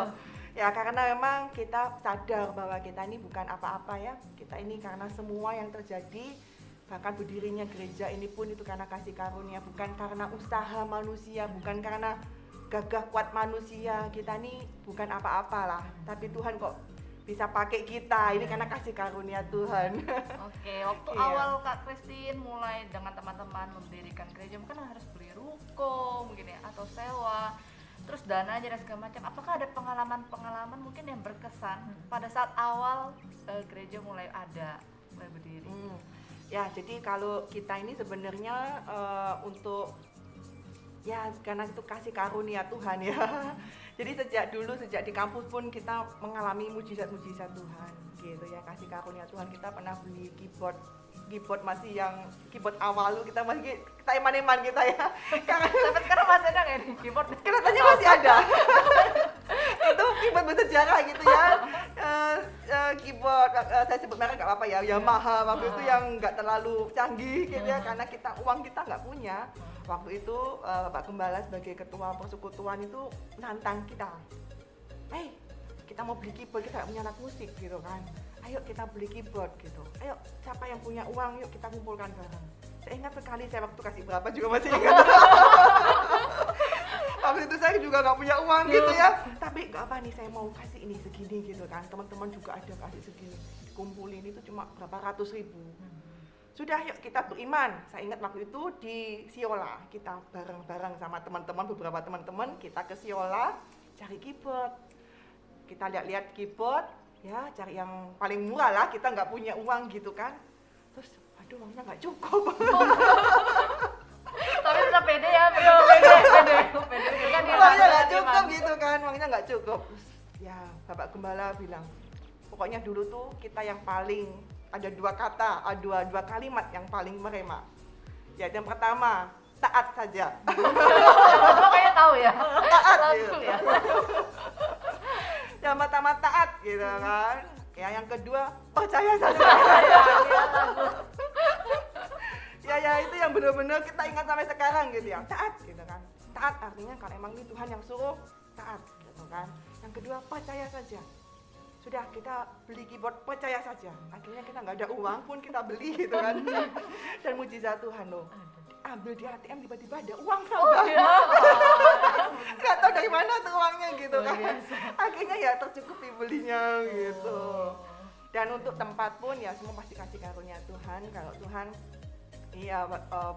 Ya, karena memang kita sadar bahwa kita ini bukan apa-apa ya. Kita ini karena semua yang terjadi, bahkan berdirinya gereja ini pun itu karena kasih karunia, bukan karena usaha manusia, bukan karena gagah kuat manusia. Kita nih bukan apa-apa lah, tapi Tuhan kok bisa pakai kita ini karena kasih karunia Tuhan. Oke, waktu Iya. awal Kak Christine mulai dengan teman-teman mendirikan gereja, mungkin harus beli ruko mungkin ya, atau sewa, terus dananya dan segala macam. Apakah ada pengalaman mungkin yang berkesan pada saat awal gereja mulai berdiri? Ya, jadi kalau kita ini sebenarnya untuk ya karena itu kasih karunia Tuhan ya. Jadi sejak di kampus pun kita mengalami mujizat-mujizat Tuhan gitu ya, kasih karunia Tuhan. Kita pernah beli keyboard masih yang keyboard awal kita eman-eman kita ya. Sampai sekarang masih ada nggak nih keyboard? Kelihatannya masih ada. Itu keyboard bersejarah gitu ya. Keyboard saya sebut merek nggak apa-apa ya, Yamaha waktu itu yang nggak terlalu canggih gitu ya, karena uang kita nggak punya. Waktu itu Pak Gembala sebagai ketua persekutuan itu nantang kita, kita mau beli keyboard, kita nggak punya alat musik gitu kan, ayo kita beli keyboard gitu, ayo siapa yang punya uang, yuk kita kumpulkan bareng. Saya ingat sekali, saya waktu kasih berapa juga masih ingat. Waktu itu saya juga nggak punya uang gitu ya, tapi nggak apa nih, saya mau kasih ini segini gitu kan, teman-teman juga ada kasih segini, kumpulin itu cuma berapa ratus ribu. Sudah, yuk kita beriman. Saya ingat waktu itu di Siola, kita bareng-bareng sama teman-teman, beberapa teman-teman, kita ke Siola cari keyboard. Kita lihat-lihat keyboard, ya cari yang paling murah lah, kita nggak punya uang gitu kan. Terus, aduh uangnya nggak cukup. Tapi tetap pede ya, pede. Kan dia Uangnya nggak iman. cukup gitu kan, uangnya nggak cukup. Terus, ya Bapak Gembala bilang, pokoknya dulu tuh kita yang paling ada dua kalimat yang paling merema. Ya, yang pertama, taat saja. Bapak kayaknya tahu ya. Taat Langsung gitu. ya. Yang pertama taat gitu kan. Ya, yang kedua percaya saja. Ya itu yang benar-benar kita ingat sampai sekarang gitu ya. Taat gitu kan. Taat artinya kalau emang ini Tuhan yang suruh, taat gitu kan. Yang kedua percaya saja. Sudah, kita beli keyboard, percaya saja. Akhirnya kita nggak ada uang pun kita beli gitu kan. Dan mujizat Tuhan loh, ambil di ATM tiba-tiba ada uang tambah. Nggak tahu dari mana tuh uangnya gitu kan. Akhirnya ya tercukupi belinya gitu. Dan untuk tempat pun ya semua pasti kasih karunia Tuhan. Kalau Tuhan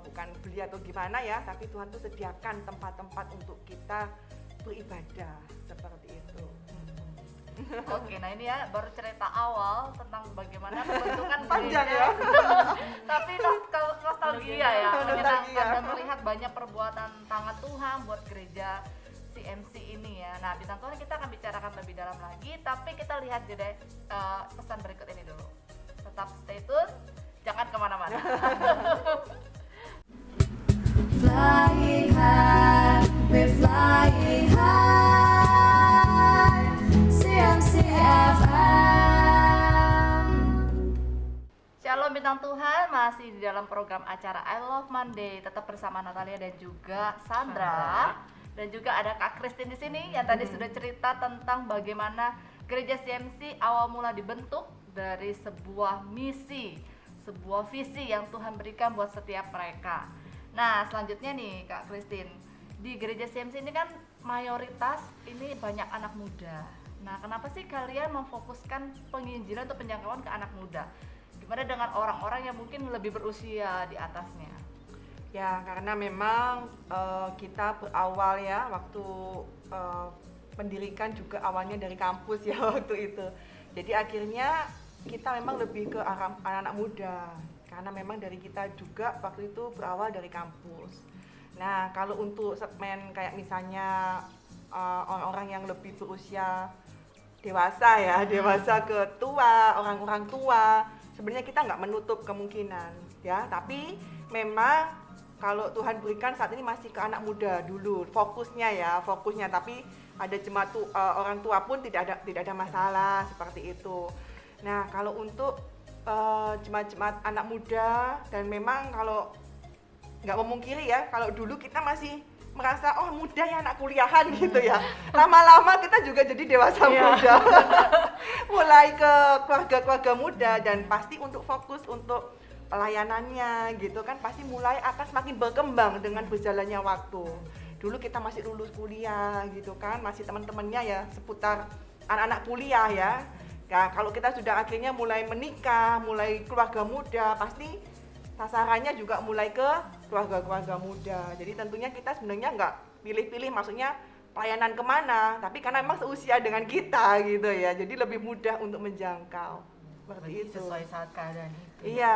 bukan beli atau gimana ya, tapi Tuhan tuh sediakan tempat-tempat untuk kita beribadah seperti itu. Oke, nah ini ya baru cerita awal tentang bagaimana pembentukan Panjang gereja. ya. Tapi nostalgia ya, Nostalgia. menyenangkan dan melihat banyak perbuatan tangan Tuhan buat gereja CMC ini ya. Nah, bintang Tuhan kita akan bicarakan lebih dalam lagi, tapi kita lihat jeda pesan berikut ini dulu. Tetap stay tune, jangan kemana-mana. Flying high, we're flying high. CMC FM. Shalom bintang Tuhan, masih di dalam program acara I Love Monday, tetap bersama Natalia dan juga Sandra. Dan juga ada Kak Christine di sini yang tadi sudah cerita tentang bagaimana gereja CMC awal mula dibentuk dari sebuah misi, sebuah visi yang Tuhan berikan buat setiap mereka. Nah, selanjutnya nih Kak Christine, di gereja CMC ini kan mayoritas ini banyak anak muda. Nah, kenapa sih kalian memfokuskan penginjilan atau penjangkauan ke anak muda? Gimana dengan orang-orang yang mungkin lebih berusia di atasnya? Ya, karena memang kita berawal ya waktu pendidikan juga awalnya dari kampus ya waktu itu. Jadi akhirnya kita memang lebih ke arah anak-anak muda karena memang dari kita juga waktu itu berawal dari kampus. Nah, kalau untuk segmen kayak misalnya orang-orang yang lebih berusia dewasa ya, dewasa ke tua, orang-orang tua, sebenarnya kita nggak menutup kemungkinan ya, tapi memang kalau Tuhan berikan saat ini masih ke anak muda dulu fokusnya, tapi ada jemaat orang tua pun tidak ada masalah seperti itu. Nah, kalau untuk jemaat-jemaat anak muda, dan memang kalau nggak memungkiri ya, kalau dulu kita masih merasa oh muda ya anak kuliahan gitu ya, lama-lama kita juga jadi dewasa muda. Mulai ke keluarga-keluarga muda, dan pasti untuk fokus untuk pelayanannya gitu kan pasti mulai akan semakin berkembang dengan berjalannya waktu. Dulu kita masih lulus kuliah gitu kan, masih teman-temannya ya seputar anak-anak kuliah ya. Nah, kalau kita sudah akhirnya mulai menikah, mulai keluarga muda, pasti sasarannya juga mulai ke keluarga-keluarga muda. Jadi tentunya kita sebenarnya nggak pilih-pilih, maksudnya pelayanan kemana, tapi karena memang seusia dengan kita gitu ya, jadi lebih mudah untuk menjangkau. Seperti itu. Sesuai saat keadaan itu. Iya.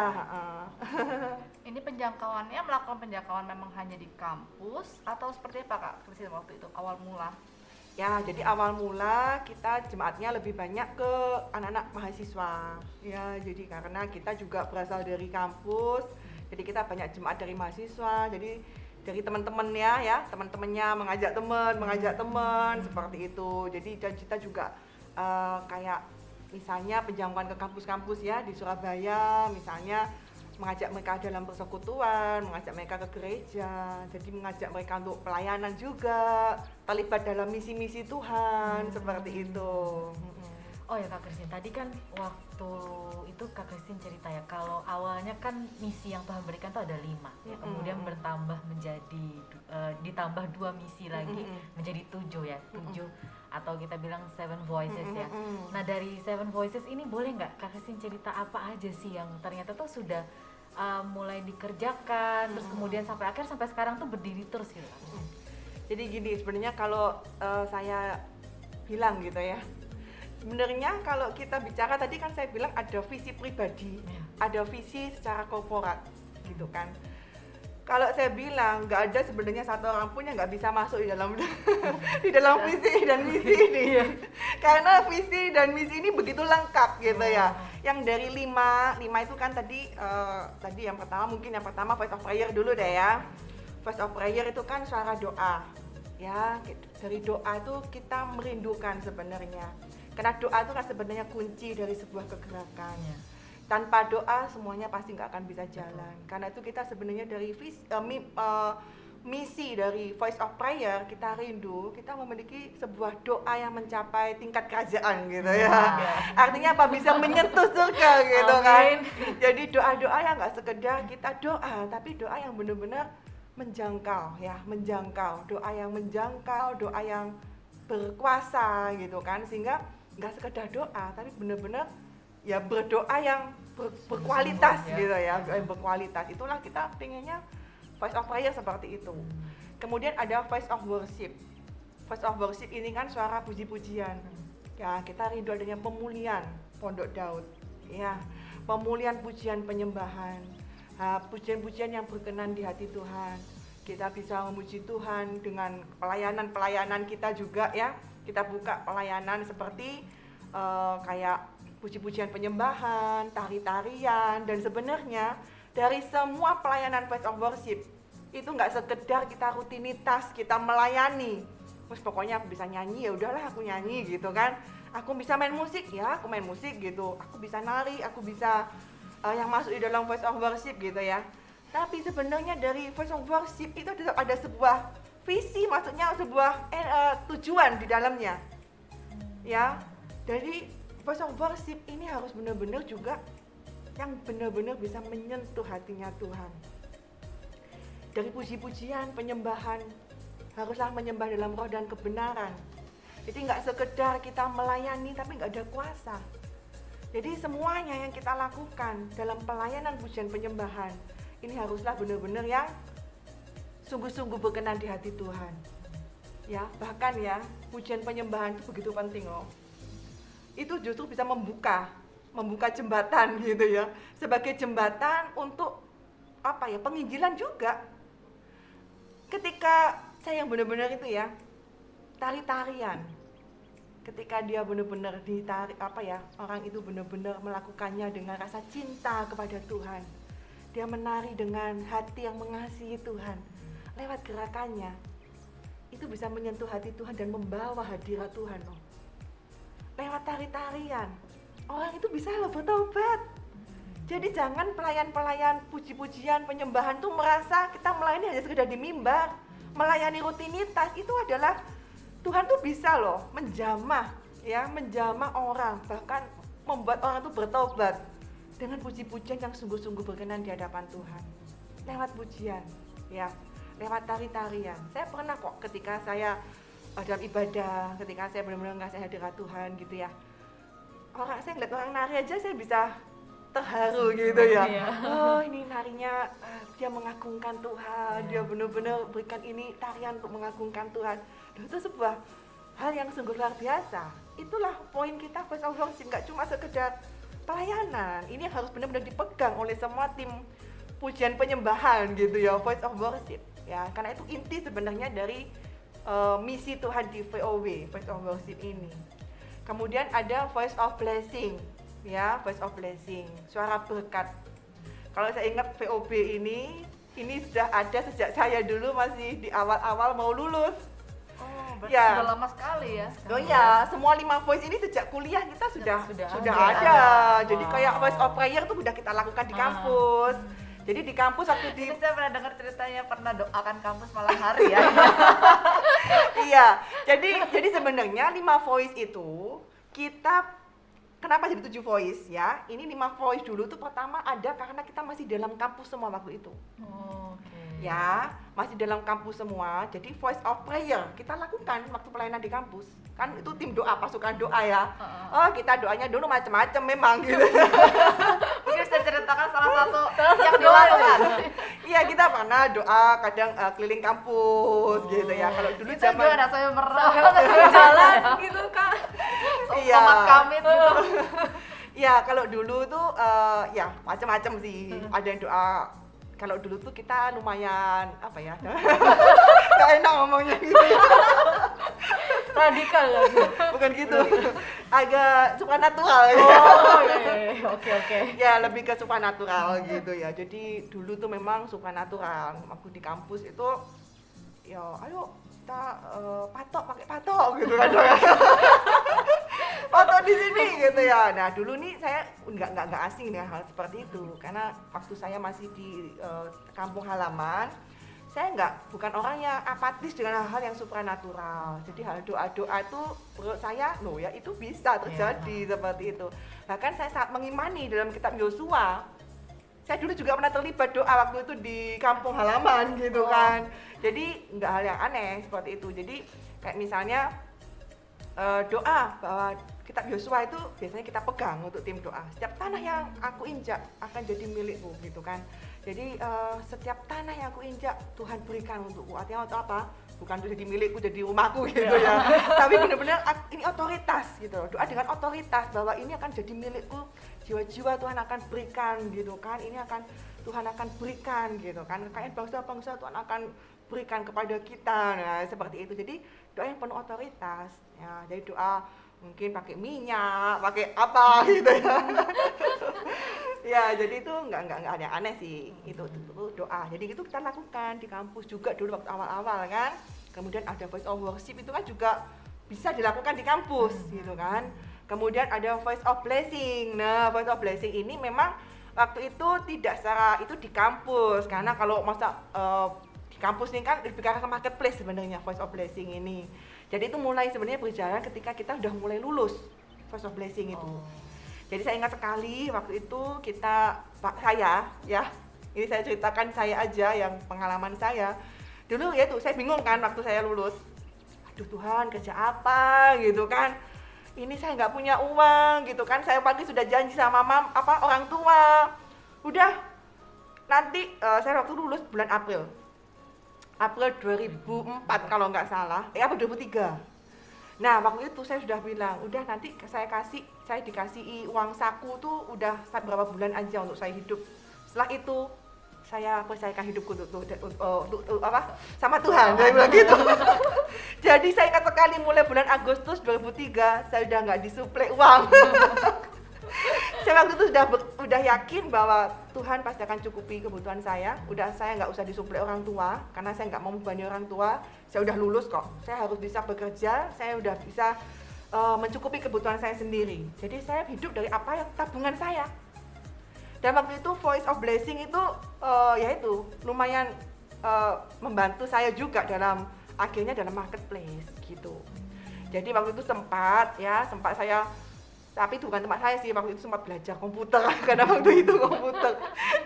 Ini penjangkauannya, melakukan penjangkauan memang hanya di kampus atau seperti apa Kak Christine waktu itu awal mula? Ya, jadi awal mula kita jemaatnya lebih banyak ke anak-anak mahasiswa. Ya, jadi karena kita juga berasal dari kampus, jadi kita banyak jemaat dari mahasiswa. Jadi dari teman-temannya ya, teman-temannya mengajak teman seperti itu. Jadi kita juga kayak misalnya penjangkauan ke kampus-kampus ya di Surabaya, misalnya mengajak mereka dalam persekutuan, mengajak mereka ke gereja, jadi mengajak mereka untuk pelayanan juga, terlibat dalam misi-misi Tuhan, seperti itu. Oh ya Kak Christine, tadi kan waktu itu Kak Christine cerita ya, kalau awalnya kan misi yang Tuhan berikan tuh ada 5 ya, kemudian bertambah menjadi ditambah 2 misi lagi menjadi 7 ya, 7 atau kita bilang 7 voices ya. Nah, dari 7 voices ini boleh nggak Kak Christine cerita apa aja sih yang ternyata tuh sudah mulai dikerjakan, terus kemudian sampai akhir sampai sekarang tuh berdiri terus gitu. Jadi gini, sebenarnya kalau saya bilang gitu ya, sebenarnya kalau kita bicara tadi kan saya bilang ada visi pribadi, ada visi secara korporat gitu kan. Kalau saya bilang nggak ada sebenarnya satu orang pun yang nggak bisa masuk di dalam di dalam visi dan misi ini, karena visi dan misi ini begitu lengkap gitu ya. Yang dari 5 itu kan tadi yang pertama voice of prayer dulu deh ya. Voice of prayer itu kan suara doa ya, dari doa itu kita merindukan sebenarnya, karena doa itu kan sebenarnya kunci dari sebuah kegerakan. Tanpa doa semuanya pasti nggak akan bisa jalan. Karena itu kita sebenarnya dari misi dari Voice of Prayer, kita rindu, kita memiliki sebuah doa yang mencapai tingkat kerajaan gitu ya. Artinya apa? Bisa menyentuh surga gitu kan. Jadi doa-doa yang nggak sekedar kita doa, tapi doa yang benar-benar menjangkau ya, doa yang menjangkau, doa yang berkuasa gitu kan, sehingga nggak sekedar doa, tapi benar-benar ya berdoa yang berkualitas gitu ya, yang berkualitas. Itulah kita pengennya voice of prayer seperti itu. Kemudian ada voice of worship. Voice of worship ini kan suara puji-pujian. Ya, kita rindu adanya pemulihan Pondok Daud. Ya, pemulihan pujian penyembahan. Pujian-pujian yang berkenan di hati Tuhan. Kita bisa memuji Tuhan dengan pelayanan-pelayanan kita juga ya. Kita buka pelayanan seperti kayak puji-pujian penyembahan, tari-tarian, dan sebenarnya dari semua pelayanan Voice of Worship itu nggak sekedar kita rutinitas kita melayani, terus pokoknya aku bisa nyanyi ya udahlah aku nyanyi gitu kan, aku bisa main musik ya aku main musik gitu, aku bisa nari, aku bisa yang masuk di dalam voice of worship gitu ya. Tapi sebenarnya dari voice of worship itu ada sebuah visi, maksudnya sebuah tujuan di dalamnya. Ya, dari voice of worship ini harus benar-benar juga yang benar-benar bisa menyentuh hatinya Tuhan. Dari puji-pujian, penyembahan, haruslah menyembah dalam roh dan kebenaran. Jadi nggak sekedar kita melayani tapi nggak ada kuasa. Jadi semuanya yang kita lakukan dalam pelayanan pujian penyembahan ini haruslah benar-benar yang sungguh-sungguh berkenan di hati Tuhan. Ya, bahkan ya pujian penyembahan itu begitu penting loh. Itu justru bisa membuka jembatan gitu ya, sebagai jembatan untuk apa ya, penginjilan juga. Ketika saya yang benar-benar itu ya, tari-tarian, ketika dia benar-benar ditarik apa ya, orang itu benar-benar melakukannya dengan rasa cinta kepada Tuhan, dia menari dengan hati yang mengasihi Tuhan, lewat gerakannya itu bisa menyentuh hati Tuhan dan membawa hadirat Tuhan loh. Lewat tari-tarian orang itu bisa loh bertobat. Jadi jangan pelayan-pelayan puji-pujian penyembahan tuh merasa kita melayani hanya sekedar di mimbar, melayani rutinitas. Itu adalah Tuhan tuh bisa loh menjamah ya, menjamah orang, bahkan membuat orang tuh bertobat dengan puji-pujian yang sungguh-sungguh berkenan di hadapan Tuhan. Lewat pujian ya, lewat tari-tarian. Saya pernah kok ketika saya dalam ibadah, ketika saya benar-benar ngasih hadirat Tuhan gitu ya, saya ngeliat orang nari aja saya bisa terharu gitu ya. Oh ini narinya dia mengagungkan Tuhan, dia benar-benar berikan ini tarian untuk mengagungkan Tuhan. Dan itu sebuah hal yang sungguh luar biasa. Itulah poin kita voice of worship, nggak cuma sekedar pelayanan. Ini harus benar-benar dipegang oleh semua tim pujian penyembahan gitu ya, voice of worship ya. Karena itu inti sebenarnya dari misi Tuhan di VOW, voice of worship ini. Kemudian ada voice of blessing. Ya, voice of blessing, suara berkat. Kalau saya ingat VOB ini sudah ada sejak saya dulu masih di awal-awal mau lulus. Oh, berarti Ya. sudah lama sekali ya. Oh ya, semua 5 voice ini sejak kuliah kita sudah Sudah ada. ada. Jadi kayak voice of prayer tuh udah kita lakukan di kampus. Jadi di kampus waktu di Ini saya pernah dengar ceritanya pernah doakan kampus malam hari ya. iya. Jadi sebenarnya 5 voice itu kita kenapa jadi 7 voice ya? Ini 5 voice dulu tuh pertama ada karena kita masih dalam kampus semua waktu itu. Oke. Ya, masih dalam kampus semua. Jadi voice of prayer kita lakukan waktu pelayanan di kampus. Kan itu tim doa, pasukan doa ya. Oh, kita doanya dulu macam-macam memang gitu. Mungkin bisa ceritakan salah satu yang doa dilakukan. Iya, kita pernah doa kadang keliling kampus gitu ya. Kalau dulu Itu gimana saya merah jalan gitu Kak. Iya. Sobat kami gitu. Ya, kalau dulu tuh ya macam-macam sih. Ada yang doa. Kalau dulu tuh kita lumayan apa ya? Gak enak ngomongnya gitu. Radikal ya. Bukan gitu. Agak supernatural. Oh iya. Oke. Ya, lebih ke supernatural gitu ya. Jadi dulu tuh memang supernatural. Waktu di kampus itu ya ayo kita pakai patok gitu kan. Patok di sini gitu ya. Nah, dulu nih saya nggak asing dengan hal seperti itu karena waktu saya masih di kampung halaman, saya bukan orang yang apatis dengan hal-hal yang supranatural. Jadi hal doa-doa itu menurut saya loh ya itu bisa terjadi seperti itu. Bahkan saya saat mengimani dalam kitab Yosua, saya dulu juga pernah terlibat doa waktu itu di kampung halaman gitu kan. Jadi nggak hal yang aneh seperti itu. Jadi kayak misalnya doa bahwa kitab Yosua itu biasanya kita pegang untuk tim doa. Setiap tanah yang aku injak akan jadi milikku gitu kan. Jadi setiap tanah yang aku injak Tuhan berikan untukku. Artinya untuk apa? Bukan untuk jadi milikku, jadi rumahku gitu ya. Tapi benar-benar ini otoritas gitu. Doa dengan otoritas bahwa ini akan jadi milikku. Jiwa-jiwa Tuhan akan berikan gitu kan. Ini akan Tuhan akan berikan gitu kan. Kayak bangsa-bangsa Tuhan akan berikan kepada kita. Nah, seperti itu. Jadi doa yang penuh otoritas. Ya, jadi doa mungkin pakai minyak, pakai apa gitu ya. Ya, jadi itu nggak ada yang aneh sih. Itu doa. Jadi itu kita lakukan di kampus juga dulu waktu awal-awal kan. Kemudian ada voice of worship itu kan juga bisa dilakukan di kampus gitu kan. Kemudian ada voice of blessing. Nah, voice of blessing ini memang waktu itu tidak secara itu di kampus, karena kalau masa di kampus ini kan lebih ke marketplace sebenarnya Voice of Blessing ini. Jadi itu mulai sebenarnya berjalan ketika kita udah mulai lulus Voice of Blessing itu. Jadi saya ingat sekali waktu itu saya ya, ini saya ceritakan saya aja yang pengalaman saya. Dulu ya tuh saya bingung kan waktu saya lulus. Aduh Tuhan, kerja apa gitu kan. Ini saya nggak punya uang gitu kan. Saya pagi sudah janji sama orang tua. Udah nanti saya waktu lulus bulan April 2004 kalau nggak salah. Apa 2003. Nah waktu itu saya sudah bilang, udah nanti saya dikasih uang saku tuh udah berapa bulan aja untuk saya hidup. Setelah itu saya percayakan hidupku untuk sama Tuhan, saya bilang gitu. Jadi saya ingat sekali mulai bulan Agustus 2003 saya udah nggak disuplai uang. Saya waktu itu udah yakin bahwa Tuhan pasti akan cukupi kebutuhan saya. Saya nggak usah disuplai orang tua karena saya nggak mau membebani orang tua. Saya udah lulus kok. Saya harus bisa bekerja. Saya udah bisa mencukupi kebutuhan saya sendiri. Jadi saya hidup dari apa yang tabungan saya. Dan waktu itu Voice of Blessing itu yaitu lumayan membantu saya juga akhirnya dalam marketplace gitu. Jadi waktu itu sempat saya, tapi itu bukan tempat saya sih, waktu itu sempat belajar komputer karena waktu itu komputer.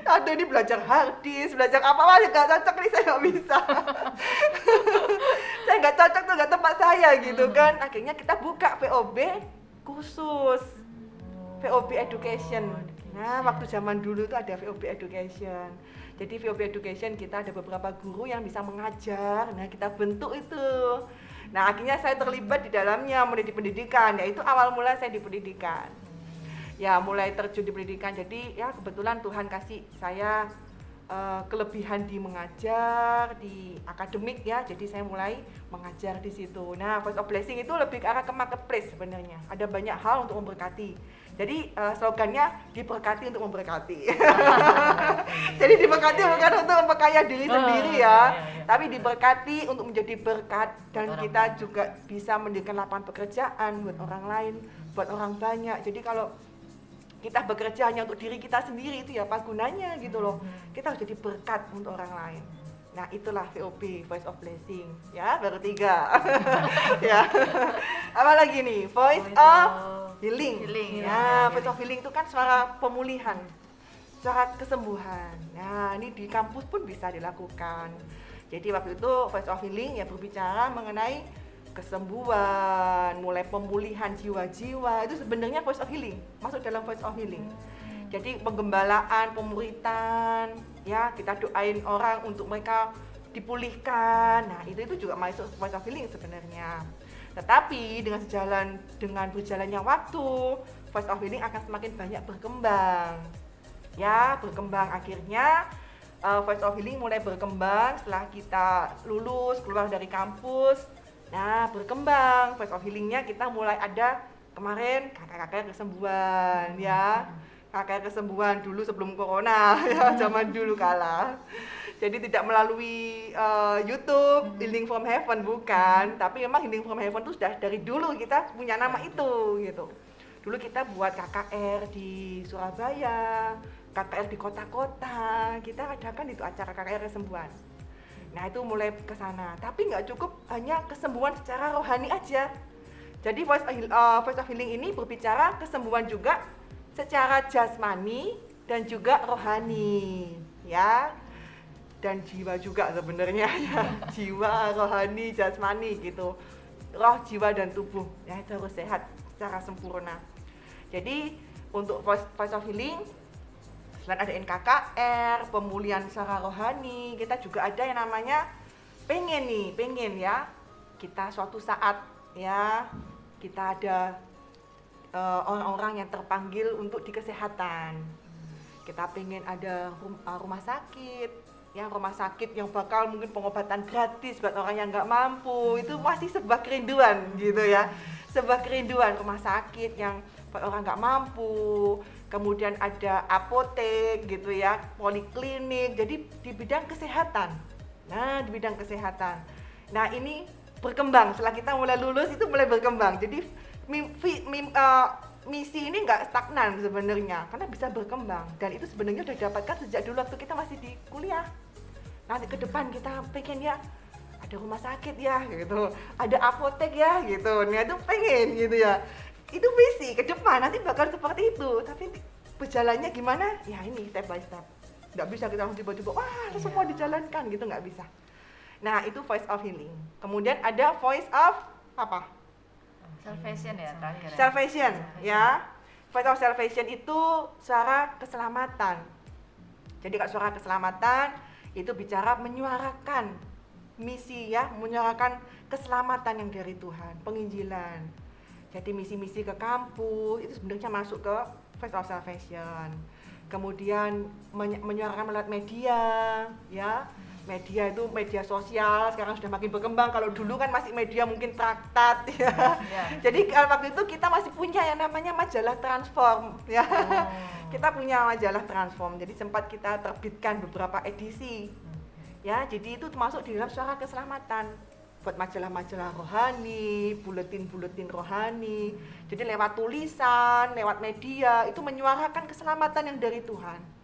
Aduh ini belajar hard disk, belajar apa nggak cocok nih, saya nggak bisa. Saya nggak cocok tuh, nggak tempat saya gitu kan. Akhirnya kita buka VOB khusus, VOB Education. Nah, waktu zaman dulu tuh ada VOB Education. Jadi VOB Education kita ada beberapa guru yang bisa mengajar. Nah, kita bentuk itu. Nah, akhirnya saya terlibat di dalamnya mulai di pendidikan. Yaitu awal mula saya di pendidikan. Ya, mulai terjun di pendidikan. Jadi, ya kebetulan Tuhan kasih saya kelebihan di mengajar, di akademik ya. Jadi saya mulai mengajar di situ. Nah, Voice of Blessing itu lebih ke arah ke marketplace sebenarnya. Ada banyak hal untuk memberkati. Jadi slogannya diberkati untuk memberkati. Jadi diberkati bukan untuk memperkaya diri sendiri ya, tapi diberkati untuk menjadi berkat dan kita juga bisa mendirikan lapangan pekerjaan buat orang lain, buat orang banyak. Jadi kalau kita bekerja hanya untuk diri kita sendiri itu ya apa gunanya gitu loh. Kita harus jadi berkat untuk orang lain. Nah itulah VOB, Voice of Blessing ya, baru 3. Ya. Apa lagi nih? Voice of Healing. Ya, Voice of Healing itu kan suara pemulihan, suara kesembuhan. Nah ini di kampus pun bisa dilakukan. Jadi waktu itu Voice of Healing ya berbicara mengenai kesembuhan, mulai pemulihan jiwa-jiwa. Itu sebenarnya Voice of Healing, masuk dalam Voice of Healing. Jadi penggembalaan, pemuritan, ya kita doain orang untuk mereka dipulihkan. Nah itu juga masuk Voice of Healing sebenarnya. Tetapi dengan berjalannya waktu, Voice of Healing akan semakin banyak berkembang. Ya, berkembang akhirnya Voice of Healing mulai berkembang setelah kita lulus, keluar dari kampus. Nah, berkembang Voice of Healing-nya kita mulai ada kemarin kakak-kakak kesembuhan ya. Kakak kesembuhan dulu sebelum corona ya, zaman dulu kala. Jadi tidak melalui YouTube Healing from Heaven bukan, tapi memang Healing from Heaven itu sudah dari dulu kita punya nama itu gitu. Dulu kita buat KKR di Surabaya, KKR di kota-kota, kita adakan itu acara KKR kesembuhan. Nah itu mulai ke sana, tapi nggak cukup hanya kesembuhan secara rohani aja. Jadi Voice of Healing ini berbicara kesembuhan juga secara jasmani dan juga rohani, ya. Dan jiwa juga sebenarnya ya, jiwa, rohani, jasmani gitu, roh, jiwa dan tubuh ya itu harus sehat secara sempurna. Jadi untuk Voice of Healing selain ada NKKR, pemulihan secara rohani, kita juga ada yang namanya pengen ya kita suatu saat ya kita ada orang-orang yang terpanggil untuk di kesehatan. Kita pengen ada rumah sakit ya, rumah sakit yang bakal mungkin pengobatan gratis buat orang yang nggak mampu. Itu masih sebuah kerinduan gitu ya, sebuah kerinduan rumah sakit yang buat orang nggak mampu. Kemudian ada apotek gitu ya, poliklinik, jadi di bidang kesehatan. Nah di bidang kesehatan, nah ini berkembang setelah kita mulai lulus, itu mulai berkembang. Jadi misi ini nggak stagnan sebenarnya, karena bisa berkembang, dan itu sebenarnya udah didapatkan sejak dulu waktu kita masih di kuliah. Nanti ke depan kita pengen ya ada rumah sakit ya gitu, ada apotek ya gitu, nah itu pengen gitu ya, itu misi ke depan nanti bakal seperti itu. Tapi berjalannya gimana ya, ini step by step, nggak bisa kita langsung tiba-tiba wah semua dijalankan gitu, nggak bisa. Nah itu voice of healing. Kemudian ada voice of apa? Salvation ya terakhir. Salvation ya. Voice of salvation itu suara keselamatan. Jadi kalau suara keselamatan itu bicara menyuarakan misi ya, menyuarakan keselamatan yang dari Tuhan, penginjilan. Jadi misi-misi ke kampus itu sebenarnya masuk ke voice of salvation. Kemudian menyuarakan melalui media ya. Media itu media sosial sekarang sudah makin berkembang. Kalau dulu kan masih media mungkin traktat ya. Jadi waktu itu kita masih punya yang namanya majalah Transform ya. Kita punya majalah Transform. Jadi sempat kita terbitkan beberapa edisi. Ya, jadi itu termasuk di dalam suara keselamatan. Buat majalah-majalah rohani, buletin-buletin rohani. Jadi lewat tulisan, lewat media itu menyuarakan keselamatan yang dari Tuhan.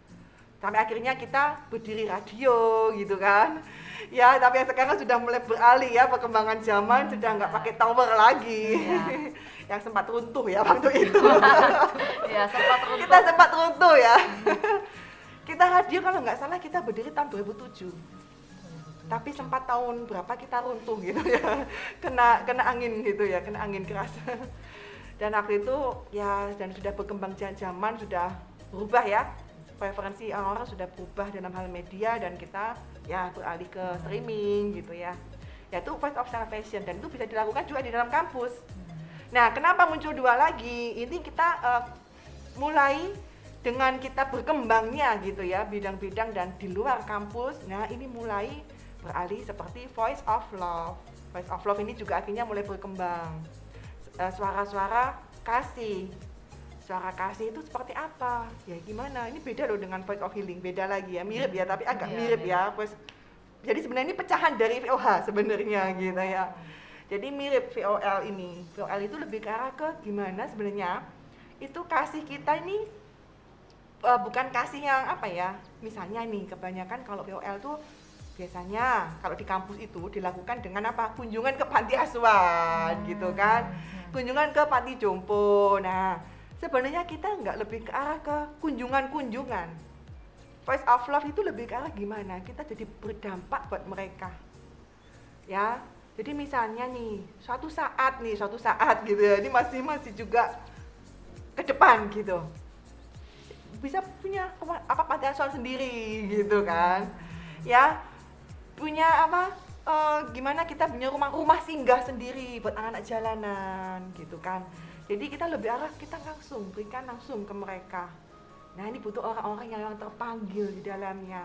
Sampai akhirnya kita berdiri radio gitu kan ya, tapi yang sekarang sudah mulai beralih ya, perkembangan zaman sudah nggak pakai tower lagi yang sempat runtuh ya waktu itu. Ya, sempat runtuh. Kita sempat runtuh ya. Kita radio kalau nggak salah kita berdiri tahun 2007, tapi sempat tahun berapa kita runtuh gitu ya, kena angin gitu ya, kena angin keras. Dan waktu itu ya, dan sudah berkembang zaman, sudah berubah ya, preferensi orang-orang sudah berubah dalam hal media, dan kita ya beralih ke streaming gitu ya. Yaitu voice of salvation, dan itu bisa dilakukan juga di dalam kampus. Nah, kenapa muncul dua lagi? Ini kita mulai dengan kita berkembangnya gitu ya, bidang-bidang dan di luar kampus. Nah, ini mulai beralih seperti voice of love. Voice of love ini juga akhirnya mulai berkembang. Suara-suara kasih. Suara kasih itu seperti apa? Ya gimana? Ini beda loh dengan voice of healing, beda lagi ya, mirip ya, tapi agak mirip ya. Jadi sebenarnya ini pecahan dari VOH sebenarnya gitu ya. Jadi mirip VOL ini. VOL itu lebih ke arah ke gimana sebenarnya itu kasih kita ini bukan kasih yang apa ya. Misalnya nih, kebanyakan kalau VOL tuh biasanya kalau di kampus itu dilakukan dengan apa? Kunjungan ke panti asuhan gitu kan. Kunjungan ke panti jompo. Nah, sebenarnya kita nggak lebih ke arah ke kunjungan-kunjungan. Voice of love itu lebih ke arah gimana kita jadi berdampak buat mereka. Ya, jadi misalnya nih, suatu saat gitu ya, ini masih juga ke depan gitu. Bisa punya apa panti asuhan sendiri gitu kan. Ya, punya apa gimana kita punya rumah singgah sendiri buat anak-anak jalanan gitu kan. Jadi kita lebih arah kita langsung berikan langsung ke mereka. Nah, ini butuh orang-orang yang terpanggil di dalamnya,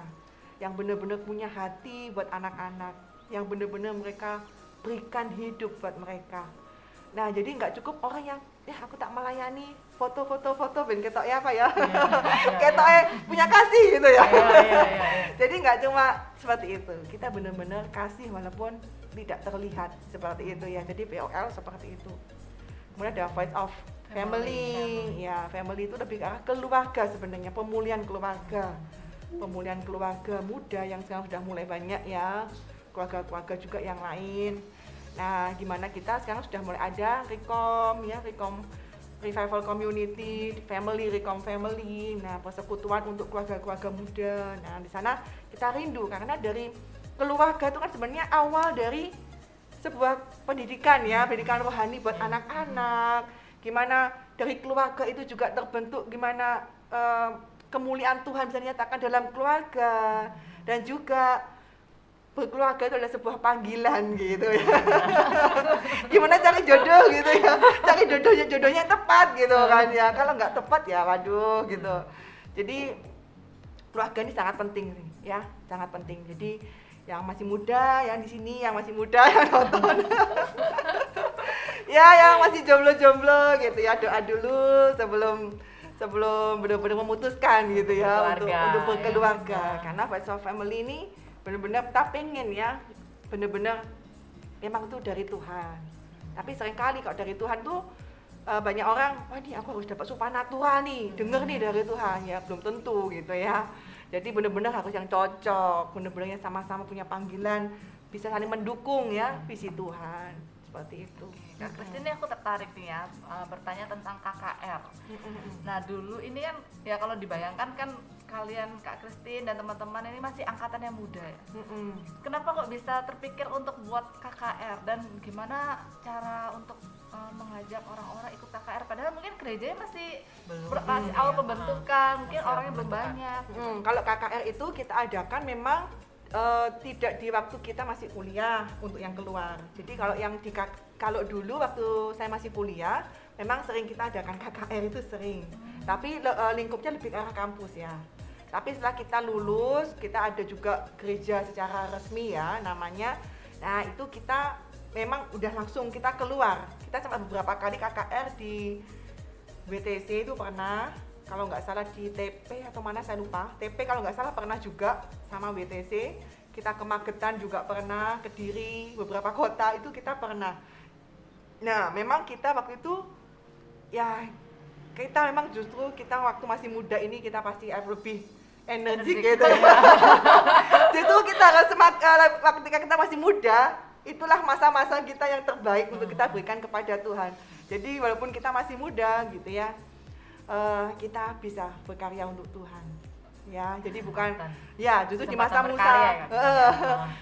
yang benar-benar punya hati buat anak-anak, yang benar-benar mereka berikan hidup buat mereka. Nah, jadi nggak cukup orang yang ya aku tak melayani foto-foto ben ketok ya apa ya, ketok punya kasih gitu ya. Jadi nggak cuma seperti itu, kita benar-benar kasih walaupun tidak terlihat seperti itu ya. Jadi POL seperti itu. Kemudian ada voice of family. Ya, family itu lebih ke arah keluarga sebenarnya, pemulihan keluarga muda yang sekarang sudah mulai banyak ya, keluarga-keluarga juga yang lain. Nah, gimana kita sekarang sudah mulai ada Recom Revival Community, Recom Family. Nah, persekutuan untuk keluarga-keluarga muda. Nah, di sana kita rindu karena dari keluarga itu kan sebenarnya awal dari sebuah pendidikan ya, pendidikan rohani buat anak-anak. Gimana dari keluarga itu juga terbentuk gimana kemuliaan Tuhan bisa dinyatakan dalam keluarga, dan juga berkeluarga itu adalah sebuah panggilan gitu ya. Gimana cari jodoh gitu ya, cari jodohnya yang tepat gitu kan ya. Kalau nggak tepat ya waduh gitu. Jadi keluarga ini sangat penting ya, sangat penting. Jadi yang masih muda, yang di sini yang masih muda yang nonton. Ya, yang masih jomblo-jomblo gitu ya, doa dulu sebelum benar-benar memutuskan gitu ya untuk berkeluarga. Karena Voice of Family ini benar-benar kita pengen ya, benar-benar memang itu dari Tuhan. Tapi seringkali kalau dari Tuhan tuh banyak orang, wah nih aku harus dapat supernatural nih, denger nih dari Tuhan, ya belum tentu gitu ya. Jadi benar-benar harus yang cocok, benar-benar yang sama-sama punya panggilan, bisa saling mendukung ya visi Tuhan, seperti itu. Kak Christine, ini aku tertarik nih ya, bertanya tentang KKR. Nah dulu ini kan ya kalau dibayangkan kan kalian Kak Christine dan teman-teman ini masih angkatan yang muda ya. Kenapa kok bisa terpikir untuk buat KKR dan gimana cara untuk mengajak orang-orang ikut KKR? Padahal mungkin gerejanya masih masih awal pembentukan, mungkin Masih orangnya belum pembentukan. banyak. Kalau KKR itu kita adakan memang tidak di waktu kita masih kuliah untuk yang keluar. Jadi kalau dulu waktu saya masih kuliah, memang sering kita adakan KKR itu sering. Tapi lingkupnya lebih ke arah kampus ya. Tapi setelah kita lulus, kita ada juga gereja secara resmi ya namanya. Nah itu kita memang udah langsung kita keluar. Kita sempat beberapa kali KKR di WTC itu pernah, kalau nggak salah di TP atau mana saya lupa. TP kalau nggak salah pernah juga sama WTC. Kita ke Magetan juga pernah, Kediri, beberapa kota itu kita pernah. Nah memang kita waktu itu ya kita memang justru kita waktu masih muda ini kita pasti lebih energi gitu ya. Justru kita harus ketika kita masih muda, itulah masa-masa kita yang terbaik untuk kita berikan kepada Tuhan. Jadi walaupun kita masih muda gitu ya, kita bisa berkarya untuk Tuhan. Ya, jadi bukan ya justru di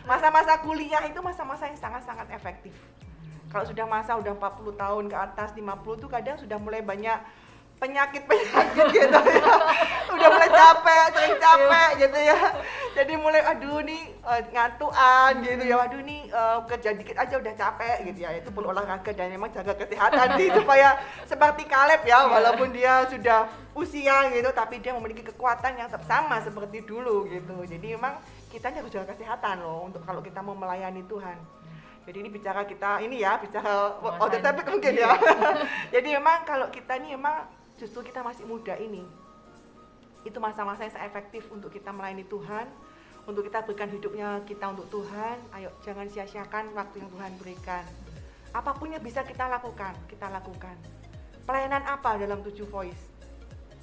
masa-masa kuliah itu masa-masa yang sangat-sangat efektif. Kalau sudah 40 tahun ke atas, 50 tuh kadang sudah mulai banyak penyakit gitu ya. Udah mulai sering capek gitu ya. Jadi mulai aduh nih ngantuan gitu ya. Aduh nih kerja dikit aja udah capek gitu ya. Itu perlu olahraga dan memang jaga kesehatan sih supaya seperti Kaleb ya, walaupun dia sudah usia gitu tapi dia memiliki kekuatan yang tetap sama seperti dulu gitu. Jadi memang kita harus jaga kesehatan loh untuk kalau kita mau melayani Tuhan. Jadi ini bicara on the topic mungkin ya. Jadi memang kalau kita ini memang justru kita masih muda ini, itu masa-masa yang sangat efektif untuk kita melayani Tuhan, untuk kita berikan hidupnya kita untuk Tuhan. Ayo jangan sia-siakan waktu yang Tuhan berikan. Apapun yang bisa kita lakukan, kita lakukan. Pelayanan apa dalam 7 Voice?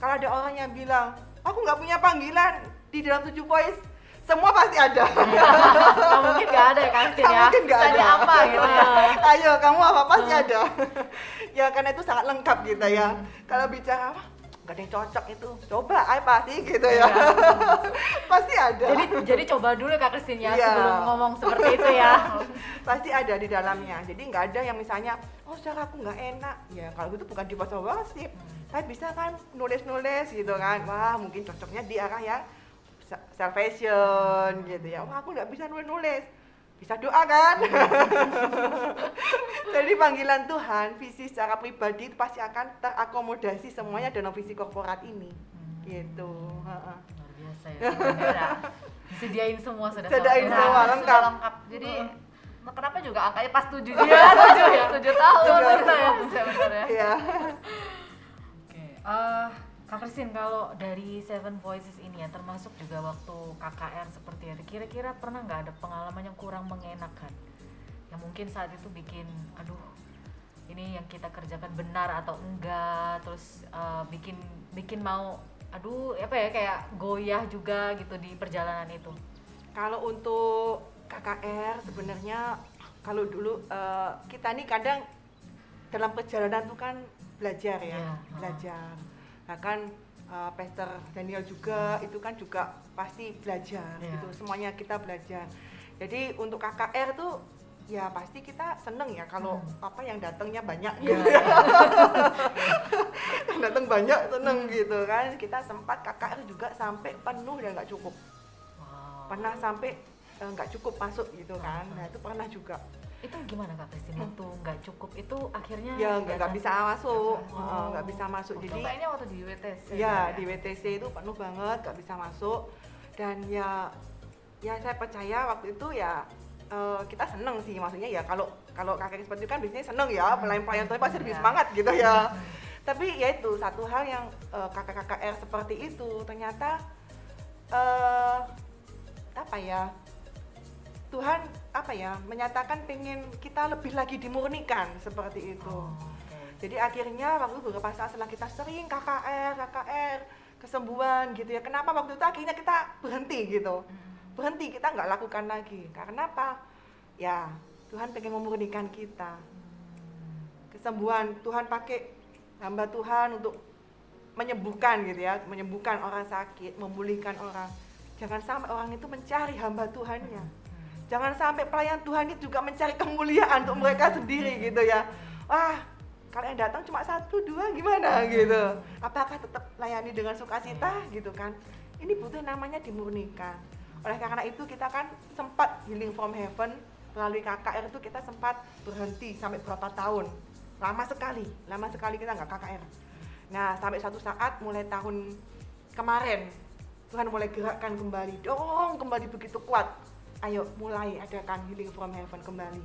Kalau ada orang yang bilang, aku nggak punya panggilan di dalam 7 Voice, semua pasti ada. Nggak mungkin nggak ada ya Christine ya. Mungkin nggak ada. Apa gitu ya. Ayo kamu apa pasti ada. Ya karena itu sangat lengkap gitu ya. Kalau bicara nggak ada yang cocok itu, coba pasti gitu ya. Pasti ada. Jadi coba dulu Kak Christine ya Iya. sebelum ngomong seperti itu ya. Pasti ada di dalamnya. Jadi nggak ada yang misalnya, oh cara aku nggak enak. Ya kalau gitu bukan di bahasa worship. Saya bisa kan nulis-nulis gitu kan. Wah mungkin cocoknya di arah yang salvation gitu ya. Wah aku nggak bisa nulis-nulis. Bisa doa kan? Jadi panggilan Tuhan, visi secara pribadi itu pasti akan terakomodasi semuanya dalam visi korporat ini. Gitu. Luar biasa ya. Sebenarnya disediain semua sudah. Sediain sama. semua, Sudah lengkap. lengkap. Jadi kenapa juga angkanya pas 7 juga? 7 tahun gitu ya. Benar ya. Iya. Oke. Kak Christine, kalau dari Seven Voices ini ya, termasuk juga waktu KKR seperti itu, kira-kira pernah nggak ada pengalaman yang kurang mengenakan? Yang mungkin saat itu bikin, aduh, ini yang kita kerjakan benar atau enggak, terus bikin mau, aduh, apa ya, kayak goyah juga gitu di perjalanan itu. Kalau untuk KKR sebenarnya kalau dulu kita nih kadang dalam perjalanan tuh kan belajar ya, Iya, belajar. Bahkan Pastor Daniel juga itu kan juga pasti belajar Iya. gitu, semuanya kita belajar. Jadi untuk KKR tuh ya pasti kita seneng ya kalau apa yang datangnya banyak gitu ya. Yang datang banyak seneng gitu kan. Kita sempat KKR juga sampai penuh dan nggak cukup. Wow. Pernah sampai nggak cukup masuk gitu kan. Nah itu pernah juga. Itu gimana Kak Christine? Waktu nggak cukup itu akhirnya Ya nggak bisa masuk, Oh. nggak bisa masuk. Itu Jadi kayaknya waktu di WTC. ya di WTC itu penuh banget, nggak bisa masuk. Dan ya saya percaya waktu itu ya kita seneng sih, maksudnya ya kalau kakek seperti itu kan biasanya seneng ya, pelayan-pelayan Tuhan pasti lebih semangat gitu ya. Tapi ya itu satu hal yang KKR seperti itu ternyata apa ya, Tuhan menyatakan pengen kita lebih lagi dimurnikan seperti itu. Oh, oke. Jadi akhirnya waktu beberapa saat setelah kita sering KKR, kesembuhan gitu ya. Kenapa waktu itu akhirnya kita berhenti gitu? Berhenti, kita nggak lakukan lagi. Karena apa? Ya, Tuhan pengen memurnikan kita. Kesembuhan, Tuhan pakai hamba Tuhan untuk menyembuhkan gitu ya, menyembuhkan orang sakit, memulihkan orang. Jangan sampai orang itu mencari hamba Tuhannya. Jangan sampai pelayan Tuhan itu juga mencari kemuliaan untuk mereka sendiri gitu ya. Wah, kalau yang datang cuma 1, 2 gimana gitu. Apakah tetap layani dengan sukacita gitu kan? Ini butuh namanya dimurnikan. Oleh karena itu kita kan sempat healing from heaven melalui KKR itu kita sempat berhenti sampai berapa tahun. Lama sekali kita nggak KKR. Nah, sampai satu saat mulai tahun kemarin Tuhan mulai gerakkan kembali, dorong kembali begitu kuat. Ayo mulai adakan healing from heaven kembali.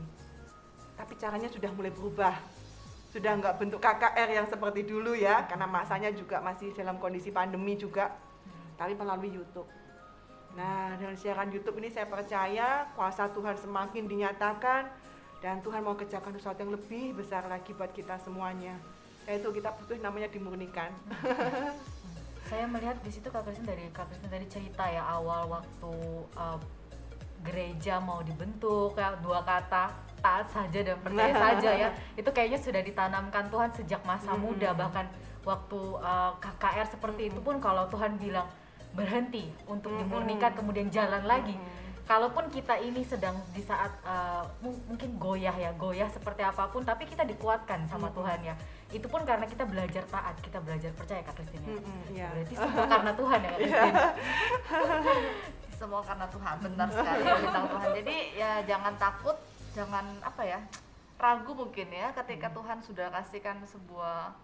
Tapi caranya sudah mulai berubah. Sudah nggak bentuk KKR yang seperti dulu ya, karena masanya juga masih dalam kondisi pandemi juga, tapi melalui YouTube. Nah, dengan siaran YouTube ini saya percaya kuasa Tuhan semakin dinyatakan dan Tuhan mau kerjakan sesuatu yang lebih besar lagi buat kita semuanya. Yaitu kita butuh namanya dimurnikan. Saya melihat di situ Kak Kristen dari cerita ya awal waktu gereja mau dibentuk ya, 2 kata taat saja dan percaya saja ya, itu kayaknya sudah ditanamkan Tuhan sejak masa muda. Bahkan waktu KKR seperti itu pun kalau Tuhan bilang berhenti untuk dimurnikan kemudian jalan lagi, kalaupun kita ini sedang di saat mungkin goyah seperti apapun, tapi kita dikuatkan sama Tuhan ya, itu pun karena kita belajar taat, kita belajar percaya Kak Kristen ya. Berarti semua karena Tuhan ya Kak Kristen. Semua karena Tuhan, benar sekali ya bintang Tuhan. Jadi ya jangan takut, jangan ragu mungkin ya ketika Tuhan sudah kasihkan sebuah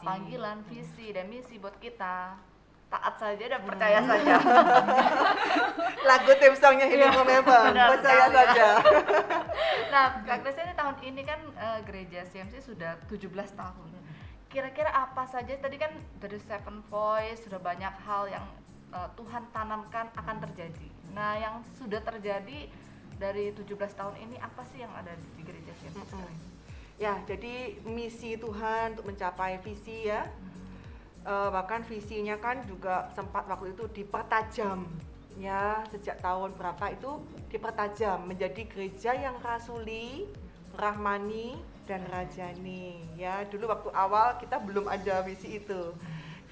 panggilan, visi dan misi buat kita. Taat saja dan percaya saja. Lagu tim songnya Healing from Heaven, percaya saja. Nah, Kak Kristen ini tahun ini kan gereja CMC sudah 17 tahun. Kira-kira apa saja, tadi kan dari Seven Voice sudah banyak hal yang Tuhan tanamkan akan terjadi. Nah, yang sudah terjadi dari 17 tahun ini apa sih yang ada di gereja CMC sekarang? Ya, jadi misi Tuhan untuk mencapai visi ya. Bahkan visinya kan juga sempat waktu itu dipertajam ya, sejak tahun berapa itu dipertajam menjadi gereja yang rasuli, rahmani dan rajani ya. Dulu waktu awal kita belum ada visi itu,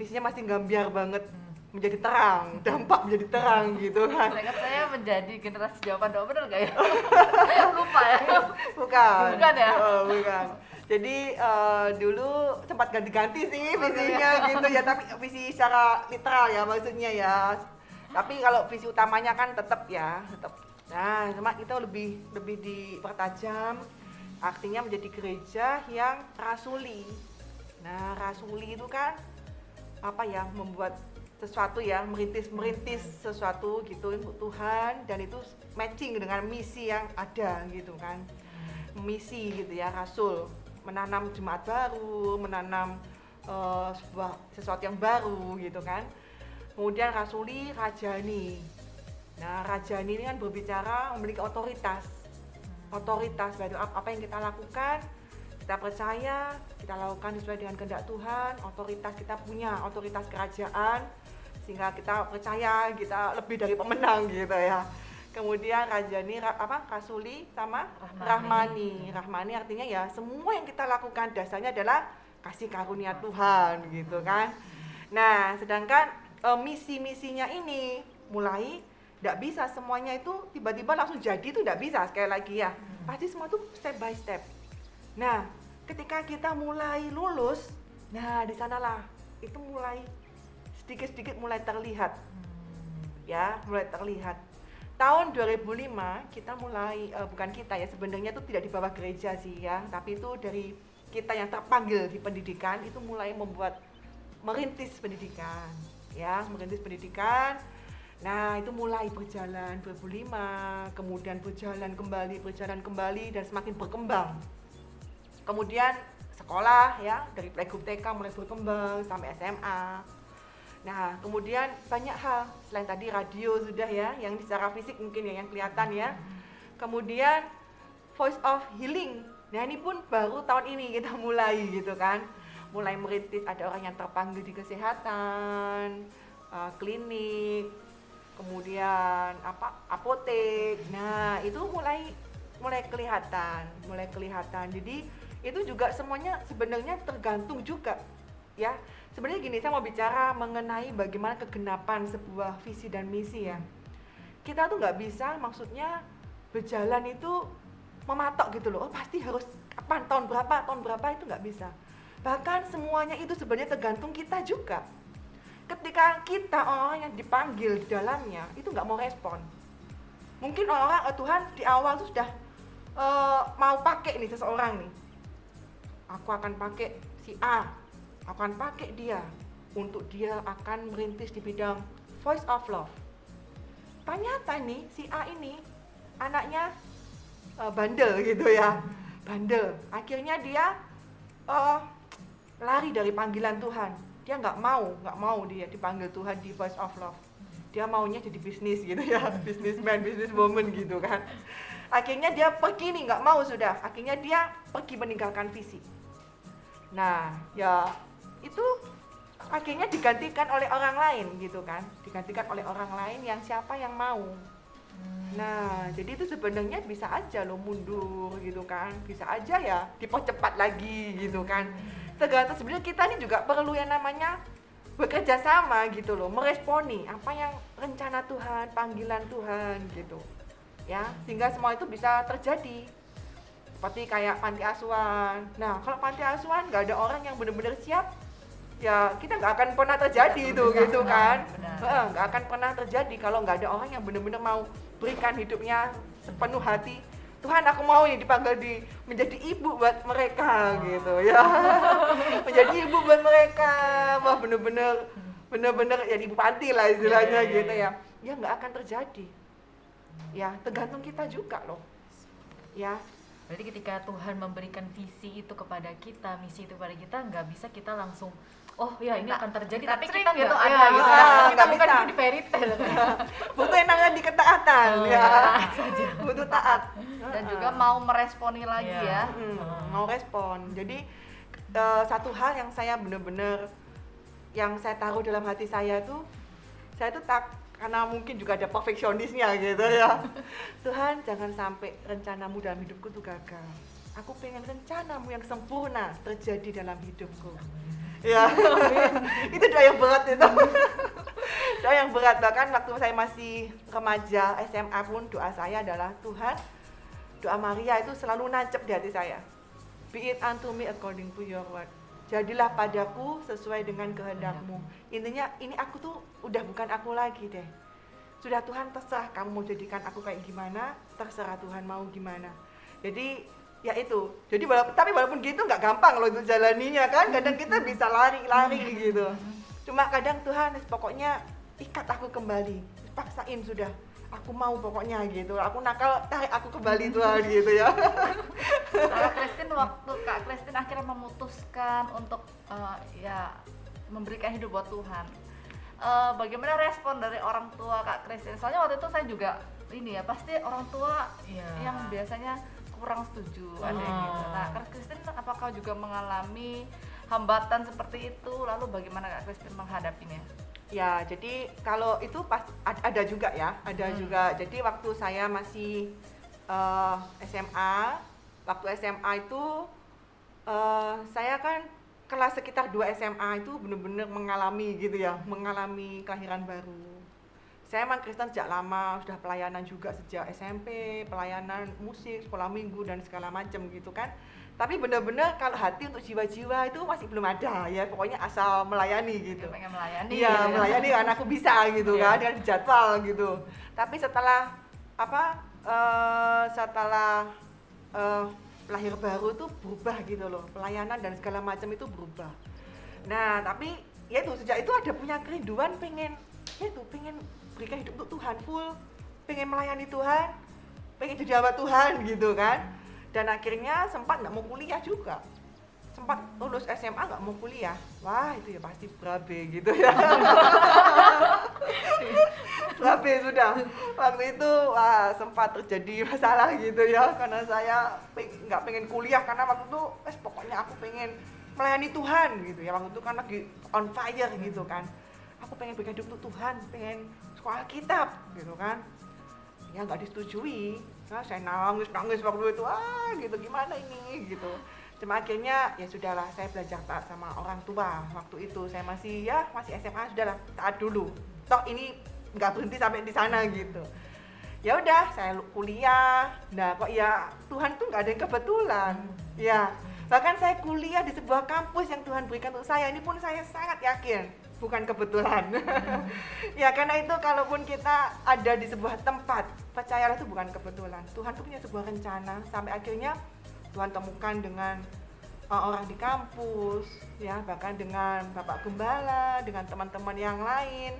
visinya masih gambiar banget, menjadi terang, dampak menjadi terang gitu kan. Ingat saya menjadi generasi jawaban doa, bener gak ya? Lupa ya? Bukan ya? Bukan. Jadi dulu sempat ganti-ganti sih visinya gitu ya, tapi visi secara literal ya maksudnya ya. Tapi kalau visi utamanya kan tetap. Nah, cuma itu lebih dipertajam, artinya menjadi gereja yang rasuli. Nah, rasuli itu kan apa ya, membuat sesuatu ya, merintis sesuatu gitu untuk Tuhan, dan itu matching dengan misi yang ada gitu kan. Misi gitu ya, rasul, menanam jemaat baru, menanam sesuatu yang baru gitu kan. Kemudian rasuli, rajani. Nah, rajani ini kan berbicara memiliki otoritas. Berarti apa yang kita lakukan, kita percaya, kita lakukan sesuai dengan kehendak Tuhan. Otoritas kita punya, otoritas kerajaan, sehingga kita percaya kita lebih dari pemenang gitu ya. Kemudian rajani, rasuli sama rahmani. Rahmani artinya ya semua yang kita lakukan dasarnya adalah kasih karunia Tuhan gitu kan. Nah, sedangkan misi-misinya ini mulai tidak bisa semuanya itu tiba-tiba langsung jadi, itu tidak bisa, sekali lagi ya. Pasti semua itu step by step. Nah, ketika kita mulai lulus, nah di sanalah itu mulai sedikit-sedikit mulai terlihat. Ya, mulai terlihat. Tahun 2005 kita mulai, bukan kita ya, sebenarnya itu tidak di bawah gereja sih ya, tapi itu dari kita yang terpanggil di pendidikan itu mulai merintis pendidikan ya, Nah, itu mulai berjalan 2005, kemudian berjalan kembali dan semakin berkembang. Kemudian sekolah ya, dari playgroup TK mulai berkembang sampai SMA. Nah, kemudian banyak hal, selain tadi radio sudah ya, yang secara fisik mungkin ya, yang kelihatan ya. Kemudian Voice of Healing Nah ini pun baru tahun ini kita mulai gitu kan, mulai merintis, ada orang yang terpanggil di kesehatan, klinik, kemudian apotek. Nah itu mulai kelihatan. Jadi itu juga semuanya sebenarnya tergantung juga ya. Sebenarnya gini, saya mau bicara mengenai bagaimana kegenapan sebuah visi dan misi ya. Kita tuh nggak bisa maksudnya berjalan itu mematok gitu loh, oh pasti harus kapan, tahun berapa itu nggak bisa. Bahkan semuanya itu sebenarnya tergantung kita juga. Ketika kita orang yang dipanggil di dalamnya itu nggak mau respon. Mungkin orang Tuhan di awal tuh sudah mau pakai nih seseorang nih. Aku akan pakai si A, akan pakai dia untuk dia akan merintis di bidang voice of love. Ternyata nih si A ini anaknya bandel gitu ya, bandel. Akhirnya dia lari dari panggilan Tuhan. Dia nggak mau dia dipanggil Tuhan di voice of love. Dia maunya jadi bisnis gitu ya, businessman, businesswoman gitu kan. Akhirnya dia pergi nih, nggak mau sudah. Akhirnya dia pergi meninggalkan visi. Nah, ya itu akhirnya digantikan oleh orang lain gitu kan, digantikan oleh orang lain yang siapa yang mau. Nah, jadi itu sebenarnya bisa aja lo mundur gitu kan, bisa aja ya dipercepat lagi gitu kan. Tergantung sebenarnya kita ini juga perlu yang namanya bekerja sama gitu loh, meresponi apa yang rencana Tuhan, panggilan Tuhan gitu ya, sehingga semua itu bisa terjadi. Seperti kayak panti asuhan. Nah, kalau panti asuhan nggak ada orang yang benar-benar siap, ya kita nggak akan pernah terjadi itu gitu kan. Nggak akan pernah terjadi kalau nggak ada orang yang benar-benar mau berikan hidupnya sepenuh hati. Tuhan, aku mau nih dipanggil menjadi ibu buat mereka gitu ya. Menjadi ibu buat mereka. Wah, bener-bener jadi ibu panti lah istilahnya gitu ya. Ya nggak akan terjadi. Ya, tergantung kita juga loh. Ya. Berarti ketika Tuhan memberikan visi itu kepada kita, misi itu kepada kita, nggak bisa kita langsung, oh ya ini akan terjadi, tapi kita nggak gitu, ada ada gitu. gitu. Kita Nggak bukan bisa. hidup di fairy tale. Butuh yang namanya di ketaatan ya. Butuh taat. Dan juga mau meresponi lagi Iya. ya. Mau respon. Jadi satu hal yang saya benar-benar yang saya taruh dalam hati saya tuh tak, karena mungkin juga ada perfeksionisnya gitu ya. Tuhan, jangan sampai rencanamu dalam hidupku tuh gagal. Aku pengen rencanamu yang sempurna terjadi dalam hidupku. Ya, itu doa yang berat itu. Doa yang berat, bahkan waktu saya masih remaja SMA pun doa saya adalah Tuhan, doa Maria itu selalu nancep di hati saya. Be it unto me according to your word. Jadilah padaku sesuai dengan kehendakmu. Intinya ini aku tuh udah bukan aku lagi deh. Sudah Tuhan, terserah kamu mau jadikan aku kayak gimana, terserah Tuhan mau gimana. Jadi ya itu. Jadi walaupun gitu nggak gampang loh untuk jalaninya kan. Kadang kita bisa lari gitu. Cuma kadang Tuhan pokoknya ikat aku kembali, paksain sudah. Aku mau pokoknya gitu. Aku nakal, tarik aku kembali Tuhan gitu ya. Waktu Kak Christine akhirnya memutuskan untuk ya memberikan hidup buat Tuhan. Bagaimana respon dari orang tua Kak Christine? Soalnya waktu itu saya juga ini ya, pasti orang tua yang biasanya kurang setuju ada yang gitu. Nah, Kak Christine apakah juga mengalami hambatan seperti itu? Lalu bagaimana Kak Christine menghadapinya? Ya, jadi kalau itu ada juga ya, juga. Jadi waktu saya masih SMA, waktu SMA itu saya kan kelas sekitar 2 SMA itu benar-benar mengalami gitu ya, mengalami kelahiran baru. Saya emang Kristen sejak lama, sudah pelayanan juga sejak SMP, pelayanan musik, sekolah minggu dan segala macam gitu kan. Tapi benar-benar kalau hati untuk jiwa-jiwa itu masih belum ada ya, pokoknya asal melayani gitu. Pengen melayani. Iya, melayani karena aku bisa gitu kan, dengan jadwal gitu. Tapi setelah lahir baru itu berubah gitu loh, pelayanan dan segala macam itu berubah. Nah, tapi ya itu sejak itu ada punya kerinduan pengen berikan hidup untuk Tuhan full, pengen melayani Tuhan, pengen jadi hamba Tuhan gitu kan. Dan akhirnya sempat nggak mau kuliah juga, sempat lulus SMA nggak mau kuliah. Wah itu ya pasti berabe gitu ya. Berabe habis sudah. Waktu itu sempat terjadi masalah gitu ya, karena saya nggak pengen kuliah karena waktu itu pokoknya aku pengen melayani Tuhan gitu ya. Waktu itu kan lagi on fire gitu kan. Aku pengen hidup untuk Tuhan, pengen sekolah kitab gitu kan. Ya nggak disetujui. Nah, saya nangis waktu itu, gitu gimana ini gitu. Cuma akhirnya ya sudahlah, saya belajar taat sama orang tua. Waktu itu saya masih SMA, sudahlah taat dulu. Toh ini nggak berhenti sampai di sana gitu. Ya udah, saya kuliah. Nah kok ya Tuhan tuh nggak ada yang kebetulan. Ya bahkan saya kuliah di sebuah kampus yang Tuhan berikan untuk saya. Ini pun saya sangat yakin bukan kebetulan. Ya karena itu kalaupun kita ada di sebuah tempat, percayalah itu bukan kebetulan. Tuhan tuh punya sebuah rencana sampai akhirnya Tuhan temukan dengan orang di kampus, ya bahkan dengan Bapak Gembala, dengan teman-teman yang lain,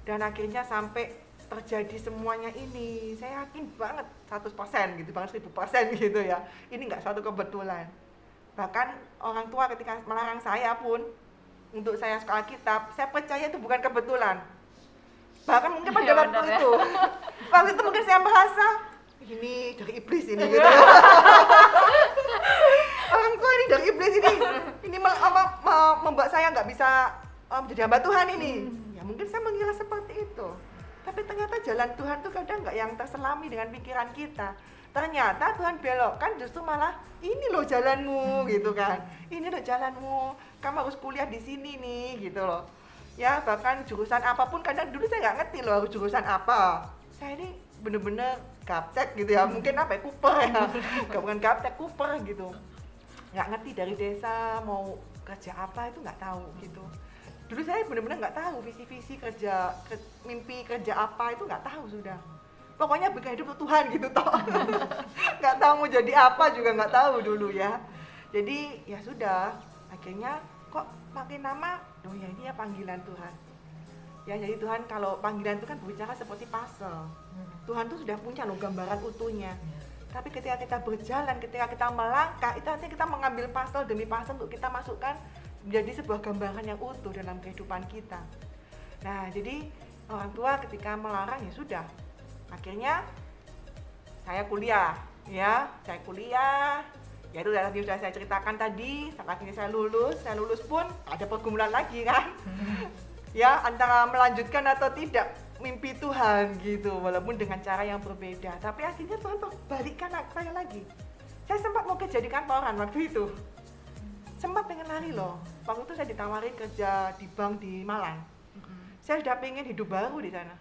dan akhirnya sampai terjadi semuanya ini. Saya yakin banget 100% gitu, banget 1000% gitu ya. Ini nggak suatu kebetulan. Bahkan orang tua ketika melarang saya pun untuk saya sekolah kitab, saya percaya itu bukan kebetulan. Bahkan mungkin pada waktu itu, waktu itu mungkin saya merasa ini dari iblis ini gitu. Orang tua ini dari iblis ini membuat saya nggak bisa menjadi hamba Tuhan ini. Ya mungkin saya mengira seperti itu. Tapi ternyata jalan Tuhan tuh kadang nggak yang terselami dengan pikiran kita. Ternyata Tuhan belokkan justru malah ini loh jalanmu gitu kan. Ini loh jalanmu. Kamu harus kuliah di sini nih gitu loh. Ya bahkan jurusan apapun kadang dulu saya nggak ngerti loh harus jurusan apa. Saya ini bener-bener gaptek gitu ya, mungkin apa ya, Cooper ya. Bukan gaptek, Cooper gitu. Nggak ngerti dari desa mau kerja apa itu nggak tahu gitu. Dulu saya bener-bener nggak tahu visi-visi kerja, mimpi kerja apa itu nggak tahu sudah. Pokoknya bikin hidup untuk Tuhan gitu toh. Nggak tahu mau jadi apa juga nggak tahu dulu ya. Jadi ya sudah, akhirnya kok pakai nama, oh ya ini ya panggilan Tuhan. Ya jadi Tuhan kalau panggilan itu kan berbicara seperti puzzle. Tuhan tuh sudah punya loh gambaran utuhnya. Tapi ketika kita berjalan, ketika kita melangkah, itu artinya kita mengambil puzzle demi puzzle untuk kita masukkan menjadi sebuah gambaran yang utuh dalam kehidupan kita. Nah jadi orang tua ketika melarang ya sudah. Akhirnya saya kuliah, ya itu tadi sudah saya ceritakan tadi. Akhirnya saya lulus pun ada pergumulan lagi kan, ya antara melanjutkan atau tidak mimpi Tuhan gitu, walaupun dengan cara yang berbeda. Tapi akhirnya Tuhan balikkan saya lagi. Saya sempat mau kerja di kantoran waktu itu, sempat pengen lari loh. Waktu itu saya ditawarin kerja di bank di Malang. Saya sudah pengen hidup baru di sana.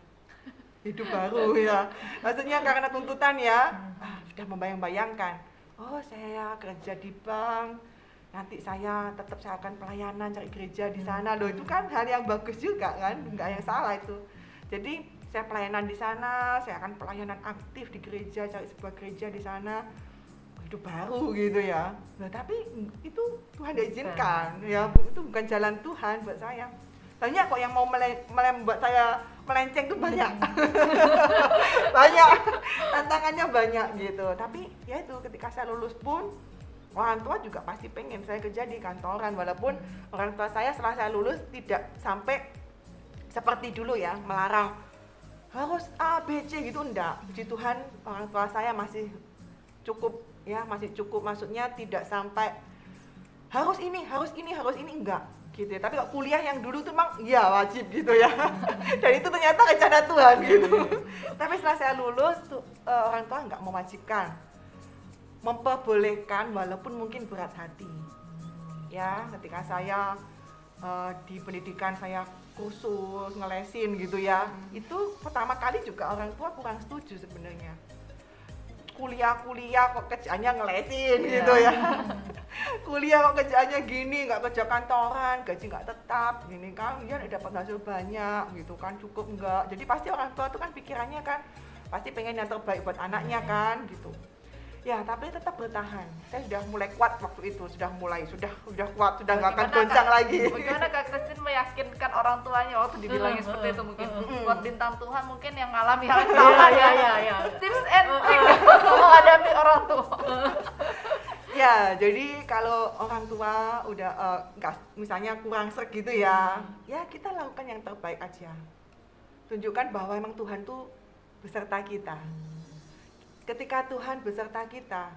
Hidup baru ya, maksudnya karena tuntutan ya, sudah membayang-bayangkan, oh saya kerja di bank, nanti saya akan pelayanan cari gereja di sana loh, itu kan hal yang bagus juga kan, nggak yang salah itu. Jadi saya pelayanan di sana, saya akan pelayanan aktif di gereja, cari sebuah gereja di sana, hidup baru gitu ya. Nah tapi itu Tuhan izinkan ya, itu bukan jalan Tuhan buat saya. Banyak kok yang mau membuat saya melenceng tuh banyak. Banyak, tantangannya banyak gitu. Tapi ya itu ketika saya lulus pun orang tua juga pasti pengen saya kerja di kantoran, walaupun orang tua saya setelah saya lulus tidak sampai seperti dulu ya, melarang harus A, B, C gitu, enggak. Puji Tuhan orang tua saya masih cukup ya, maksudnya tidak sampai harus ini, enggak gitu ya. Tapi kalau kuliah yang dulu tuh memang ya wajib gitu ya. Dan itu ternyata rencana Tuhan gitu. Tapi setelah saya lulus tuh orang tua nggak mewajibkan, memperbolehkan walaupun mungkin berat hati. Ya, ketika saya di pendidikan saya kursus ngelesin gitu ya. Itu pertama kali juga orang tua kurang setuju sebenarnya. Kuliah kok kerjaannya ngelesin gitu ya. Kuliah kok kerjaannya gini, nggak kerja kantoran, gaji nggak tetap, gini kan, ya dapat hasil banyak gitu kan, cukup enggak. Jadi pasti orang tua tuh kan pikirannya kan pasti pengen yang terbaik buat anaknya kan gitu. Ya tapi tetap bertahan. Saya sudah mulai kuat waktu itu, sudah kuat, sudah nggak akan goncang lagi. Bagaimana Kak Christine meyakinkan orang tuanya waktu dibilangnya seperti itu, mungkin buat bintang Tuhan mungkin yang ngalami hal yang sama ya. Tips and trick menghadapi orang tua. Ya, jadi kalau orang tua udah misalnya kurang sreg gitu ya, ya kita lakukan yang terbaik aja. tunjukkan bahwa memang Tuhan tuh beserta kita. Ketika Tuhan beserta kita,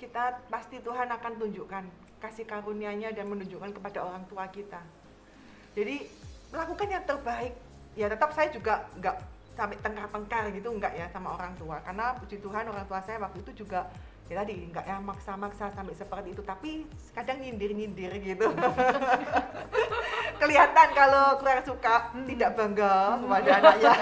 kita pasti Tuhan akan tunjukkan kasih karunia-Nya dan menunjukkan kepada orang tua kita. Jadi melakukan yang terbaik. Ya tetap saya juga nggak sampai tengkar-tengkar gitu, enggak ya sama orang tua. Karena puji Tuhan orang tua saya waktu itu juga ya tadi enggak yang maksa-maksa sampai seperti itu, tapi kadang nyindir-nyindir gitu. Kelihatan kalau kurang suka, tidak bangga kepada anaknya.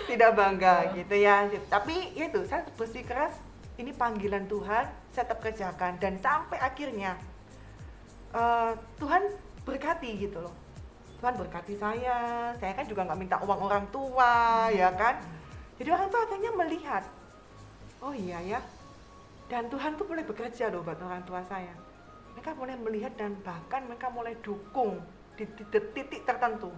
Tidak bangga gitu ya. Tapi ya itu saya bersikeras ini panggilan Tuhan, saya tetap kerjakan dan sampai akhirnya Tuhan berkati gitu loh. Tuhan berkati saya kan juga nggak minta uang orang tua ya kan. Jadi orang tua akhirnya melihat, oh iya ya, dan Tuhan tuh mulai bekerja loh buat orang tua saya. Mereka mulai melihat dan bahkan mereka mulai dukung di titik tertentu.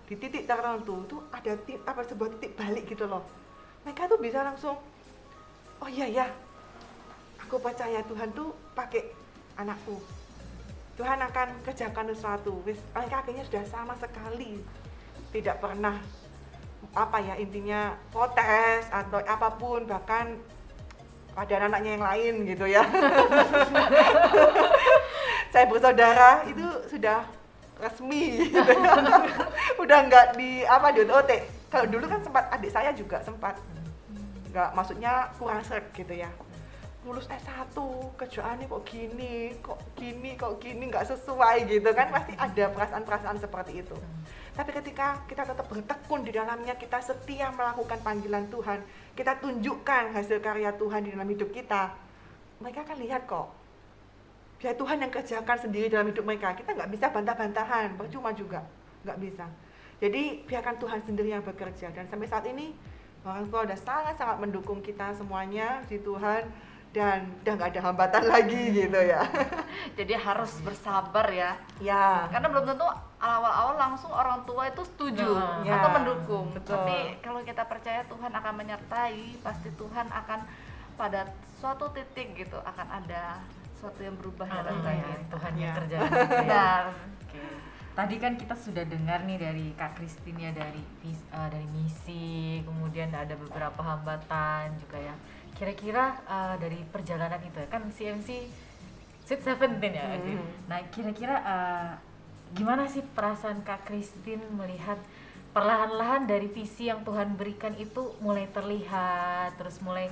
Di titik tertentu itu ada sebuah titik balik gitu loh. Mereka tuh bisa langsung, oh iya ya, aku percaya Tuhan tuh pakai anakku. Tuhan akan kerjakan sesuatu. Mereka akhirnya sudah sama sekali tidak pernah intinya protes atau apapun, bahkan pada anaknya yang lain gitu ya. Saya bersaudara itu sudah resmi gitu. Udah nggak di OT. Kalau dulu kan sempat adik saya juga sempat nggak, maksudnya kurang sreg gitu ya. Lulus S1, kerjaannya kok gini, nggak sesuai gitu kan, pasti ada perasaan-perasaan seperti itu. Tapi ketika kita tetap bertekun di dalamnya, kita setia melakukan panggilan Tuhan, kita tunjukkan hasil karya Tuhan di dalam hidup kita, mereka akan lihat kok. Biar Tuhan yang kerjakan sendiri dalam hidup mereka, kita nggak bisa bantah-bantahan, percuma juga, nggak bisa. Jadi biarkan Tuhan sendiri yang bekerja, dan sampai saat ini orang tua udah sangat-sangat mendukung kita semuanya di Tuhan. Dan udah nggak ada hambatan lagi gitu ya. Jadi harus bersabar ya. Ya. Karena belum tentu awal-awal langsung orang tua itu setuju Ya, atau mendukung. betul. Tapi kalau kita percaya Tuhan akan menyertai, pasti Tuhan akan pada suatu titik gitu akan ada sesuatu yang berubah dalam ya, kita. Tuhan yang Ya. kerja. Benar. Oke. Tadi kan kita sudah dengar nih dari Kak Christine ya, dari misi, kemudian ada beberapa hambatan juga ya. Kira-kira dari perjalanan itu ya, kan CMC Sweet 17 ya. Nah kira-kira gimana sih perasaan Kak Christine melihat perlahan-lahan dari visi yang Tuhan berikan itu mulai terlihat, terus mulai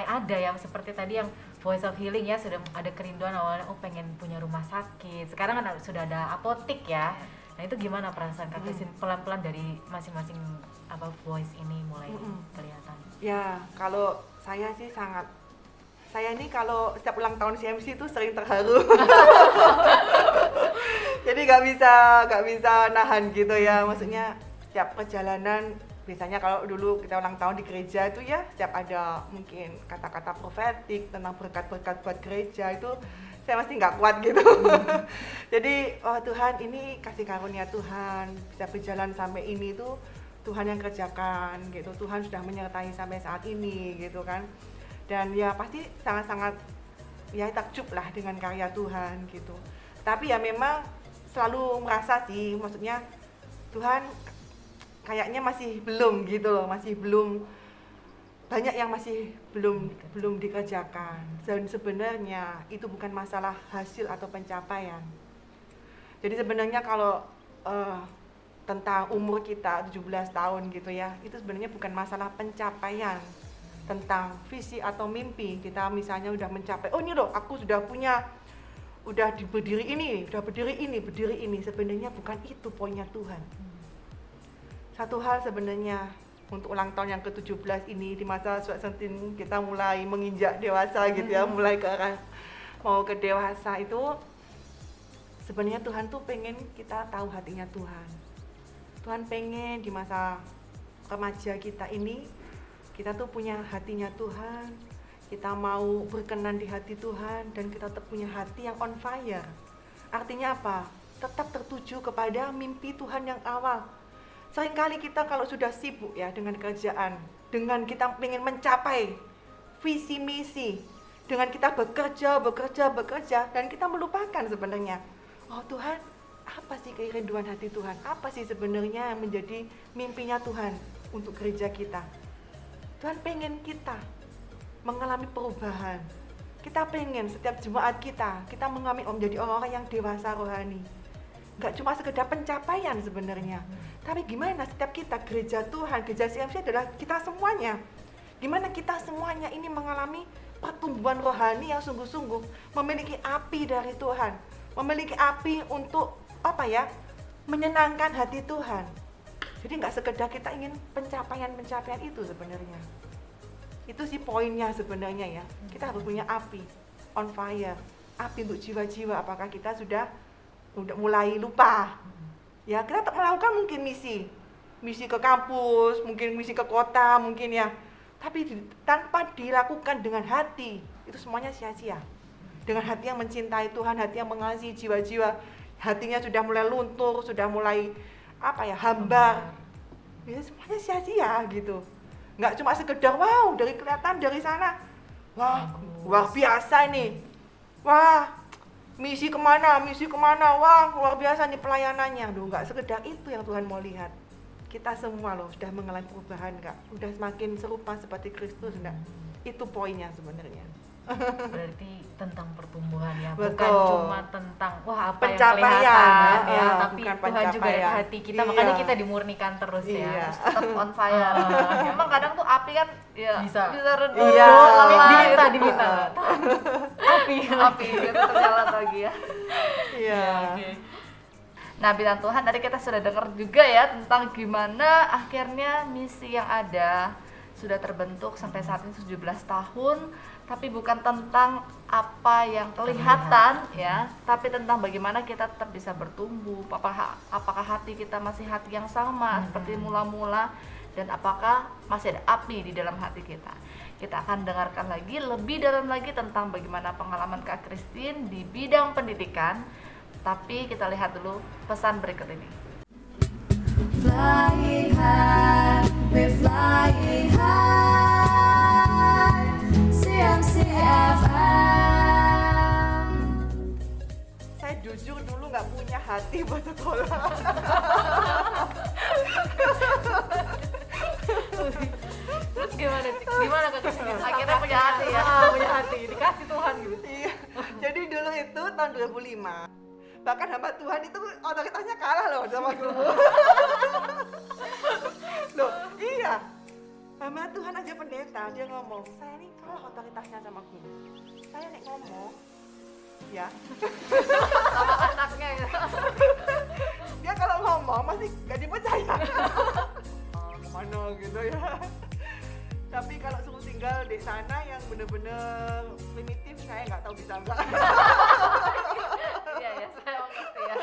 ada ya, seperti tadi yang Voice of Healing ya, sudah ada kerinduan awalnya, pengen punya rumah sakit, sekarang kan sudah ada apotik ya. Nah itu gimana perasaan Kak Christine pelan-pelan dari masing-masing voice ini mulai kelihatan? Ya, kalau saya sih saya ini kalau setiap ulang tahun CMC itu sering terharu. Jadi nggak bisa nahan gitu ya, maksudnya setiap perjalanan, biasanya kalau dulu kita ulang tahun di gereja itu ya setiap ada mungkin kata-kata profetik tentang berkat-berkat buat gereja itu saya masih nggak kuat gitu. Jadi Tuhan, ini kasih karunia Tuhan bisa berjalan sampai ini tuh Tuhan yang kerjakan gitu. Tuhan sudah menyertai sampai saat ini gitu kan. Dan ya pasti sangat-sangat ya takjub lah dengan karya Tuhan gitu. Tapi ya memang selalu merasa sih, maksudnya Tuhan kayaknya masih belum gitu loh, masih belum, banyak yang masih belum dikerjakan. Dan sebenarnya itu bukan masalah hasil atau pencapaian. Jadi sebenarnya kalau tentang umur kita 17 tahun gitu ya, itu sebenarnya bukan masalah pencapaian tentang visi atau mimpi. Kita misalnya udah mencapai, oh ini loh aku sudah punya, udah berdiri ini, sebenarnya bukan itu poinnya Tuhan. Satu hal sebenarnya, untuk ulang tahun yang ke-17 ini, di masa Sweet 17 kita mulai menginjak dewasa gitu ya, mulai ke arah mau ke dewasa itu, sebenarnya Tuhan tuh pengen kita tahu hatinya Tuhan. Tuhan pengen di masa remaja kita ini, kita tuh punya hatinya Tuhan, kita mau berkenan di hati Tuhan, dan kita tetap punya hati yang on fire. Artinya apa? Tetap tertuju kepada mimpi Tuhan yang awal. Seringkali kita kalau sudah sibuk ya dengan kerjaan, dengan kita ingin mencapai visi misi, dengan kita bekerja, dan kita melupakan sebenarnya, oh Tuhan, apa sih kerinduan hati Tuhan? Apa sih sebenarnya yang menjadi mimpinya Tuhan untuk gereja kita? Tuhan pengen kita mengalami perubahan. Kita pengen setiap jemaat kita mengalami menjadi orang-orang yang dewasa rohani. Nggak cuma sekedar pencapaian sebenarnya, tapi gimana setiap kita, gereja Tuhan, gereja CMC adalah kita semuanya. Gimana kita semuanya ini mengalami pertumbuhan rohani yang sungguh-sungguh, memiliki api dari Tuhan, memiliki api untuk menyenangkan hati Tuhan. Jadi nggak sekedar kita ingin pencapaian itu sebenarnya. Itu sih poinnya sebenarnya ya. Kita harus punya api, on fire, api untuk jiwa-jiwa. Apakah kita sudah mulai lupa? Ya, kita tetap melakukan mungkin misi ke kampus, mungkin misi ke kota, mungkin ya. Tapi tanpa dilakukan dengan hati, itu semuanya sia-sia. Dengan hati yang mencintai Tuhan, hati yang mengasihi jiwa-jiwa, hatinya sudah mulai luntur, sudah mulai hambar. Ya semuanya sia-sia gitu. Nggak cuma sekedar wow dari kelihatan dari sana, wah luar biasa nih, wah misi kemana, wah luar biasa nih pelayanannya. Duh, nggak sekedar itu yang Tuhan mau lihat. Kita semua loh sudah mengalami perubahan nggak? Sudah semakin serupa seperti Kristus nggak? Itu poinnya sebenarnya. Berarti tentang pertumbuhan ya, Betul. bukan cuma tentang wah apa yang Pencapaian, kelihatan ya, ya, tapi bukan Tuhan juga pencapaian. lihat hati kita, Iya. makanya kita dimurnikan terus Iya. ya. Tetap on fire. Emang kadang tuh api kan ya Bisa. redup, Iya. lelah, diminta. Api. api gitu terjalan lagi ya. Iya. Nah, bintang Tuhan, tadi kita sudah dengar juga ya tentang gimana akhirnya misi yang ada sudah terbentuk sampai saat ini 17 tahun, tapi bukan tentang apa yang kelihatan ya, tapi tentang bagaimana kita tetap bisa bertumbuh, apakah hati kita masih hati yang sama seperti mula-mula, dan apakah masih ada api di dalam hati kita. Kita akan dengarkan lagi lebih dalam lagi tentang bagaimana pengalaman Kak Christine di bidang pendidikan. Tapi kita lihat dulu pesan berikut ini. Flying high, we're flying high. CMC FM. Saya jujur dulu nggak punya hati buat sekolah. Terus gimana Kak Christine? Akhirnya punya hati ya. Punya hati, dikasih Tuhan gitu. Iya. Jadi dulu itu tahun 2005. Bahkan hamba Tuhan itu otoritasnya kalah loh sama guru. Loh, iya. Hamba Tuhan aja pendeta, dia ngomong, saya ini kalah otoritasnya sama guru. Saya nek ngomong, ya. Sama anaknya ya. Dia kalau ngomong masih gak dipercaya. Kemana gitu ya. Tapi kalau suruh tinggal di sana yang bener-bener primitif, saya nggak tahu bisa nggak. Iya ya, saya mengerti ya.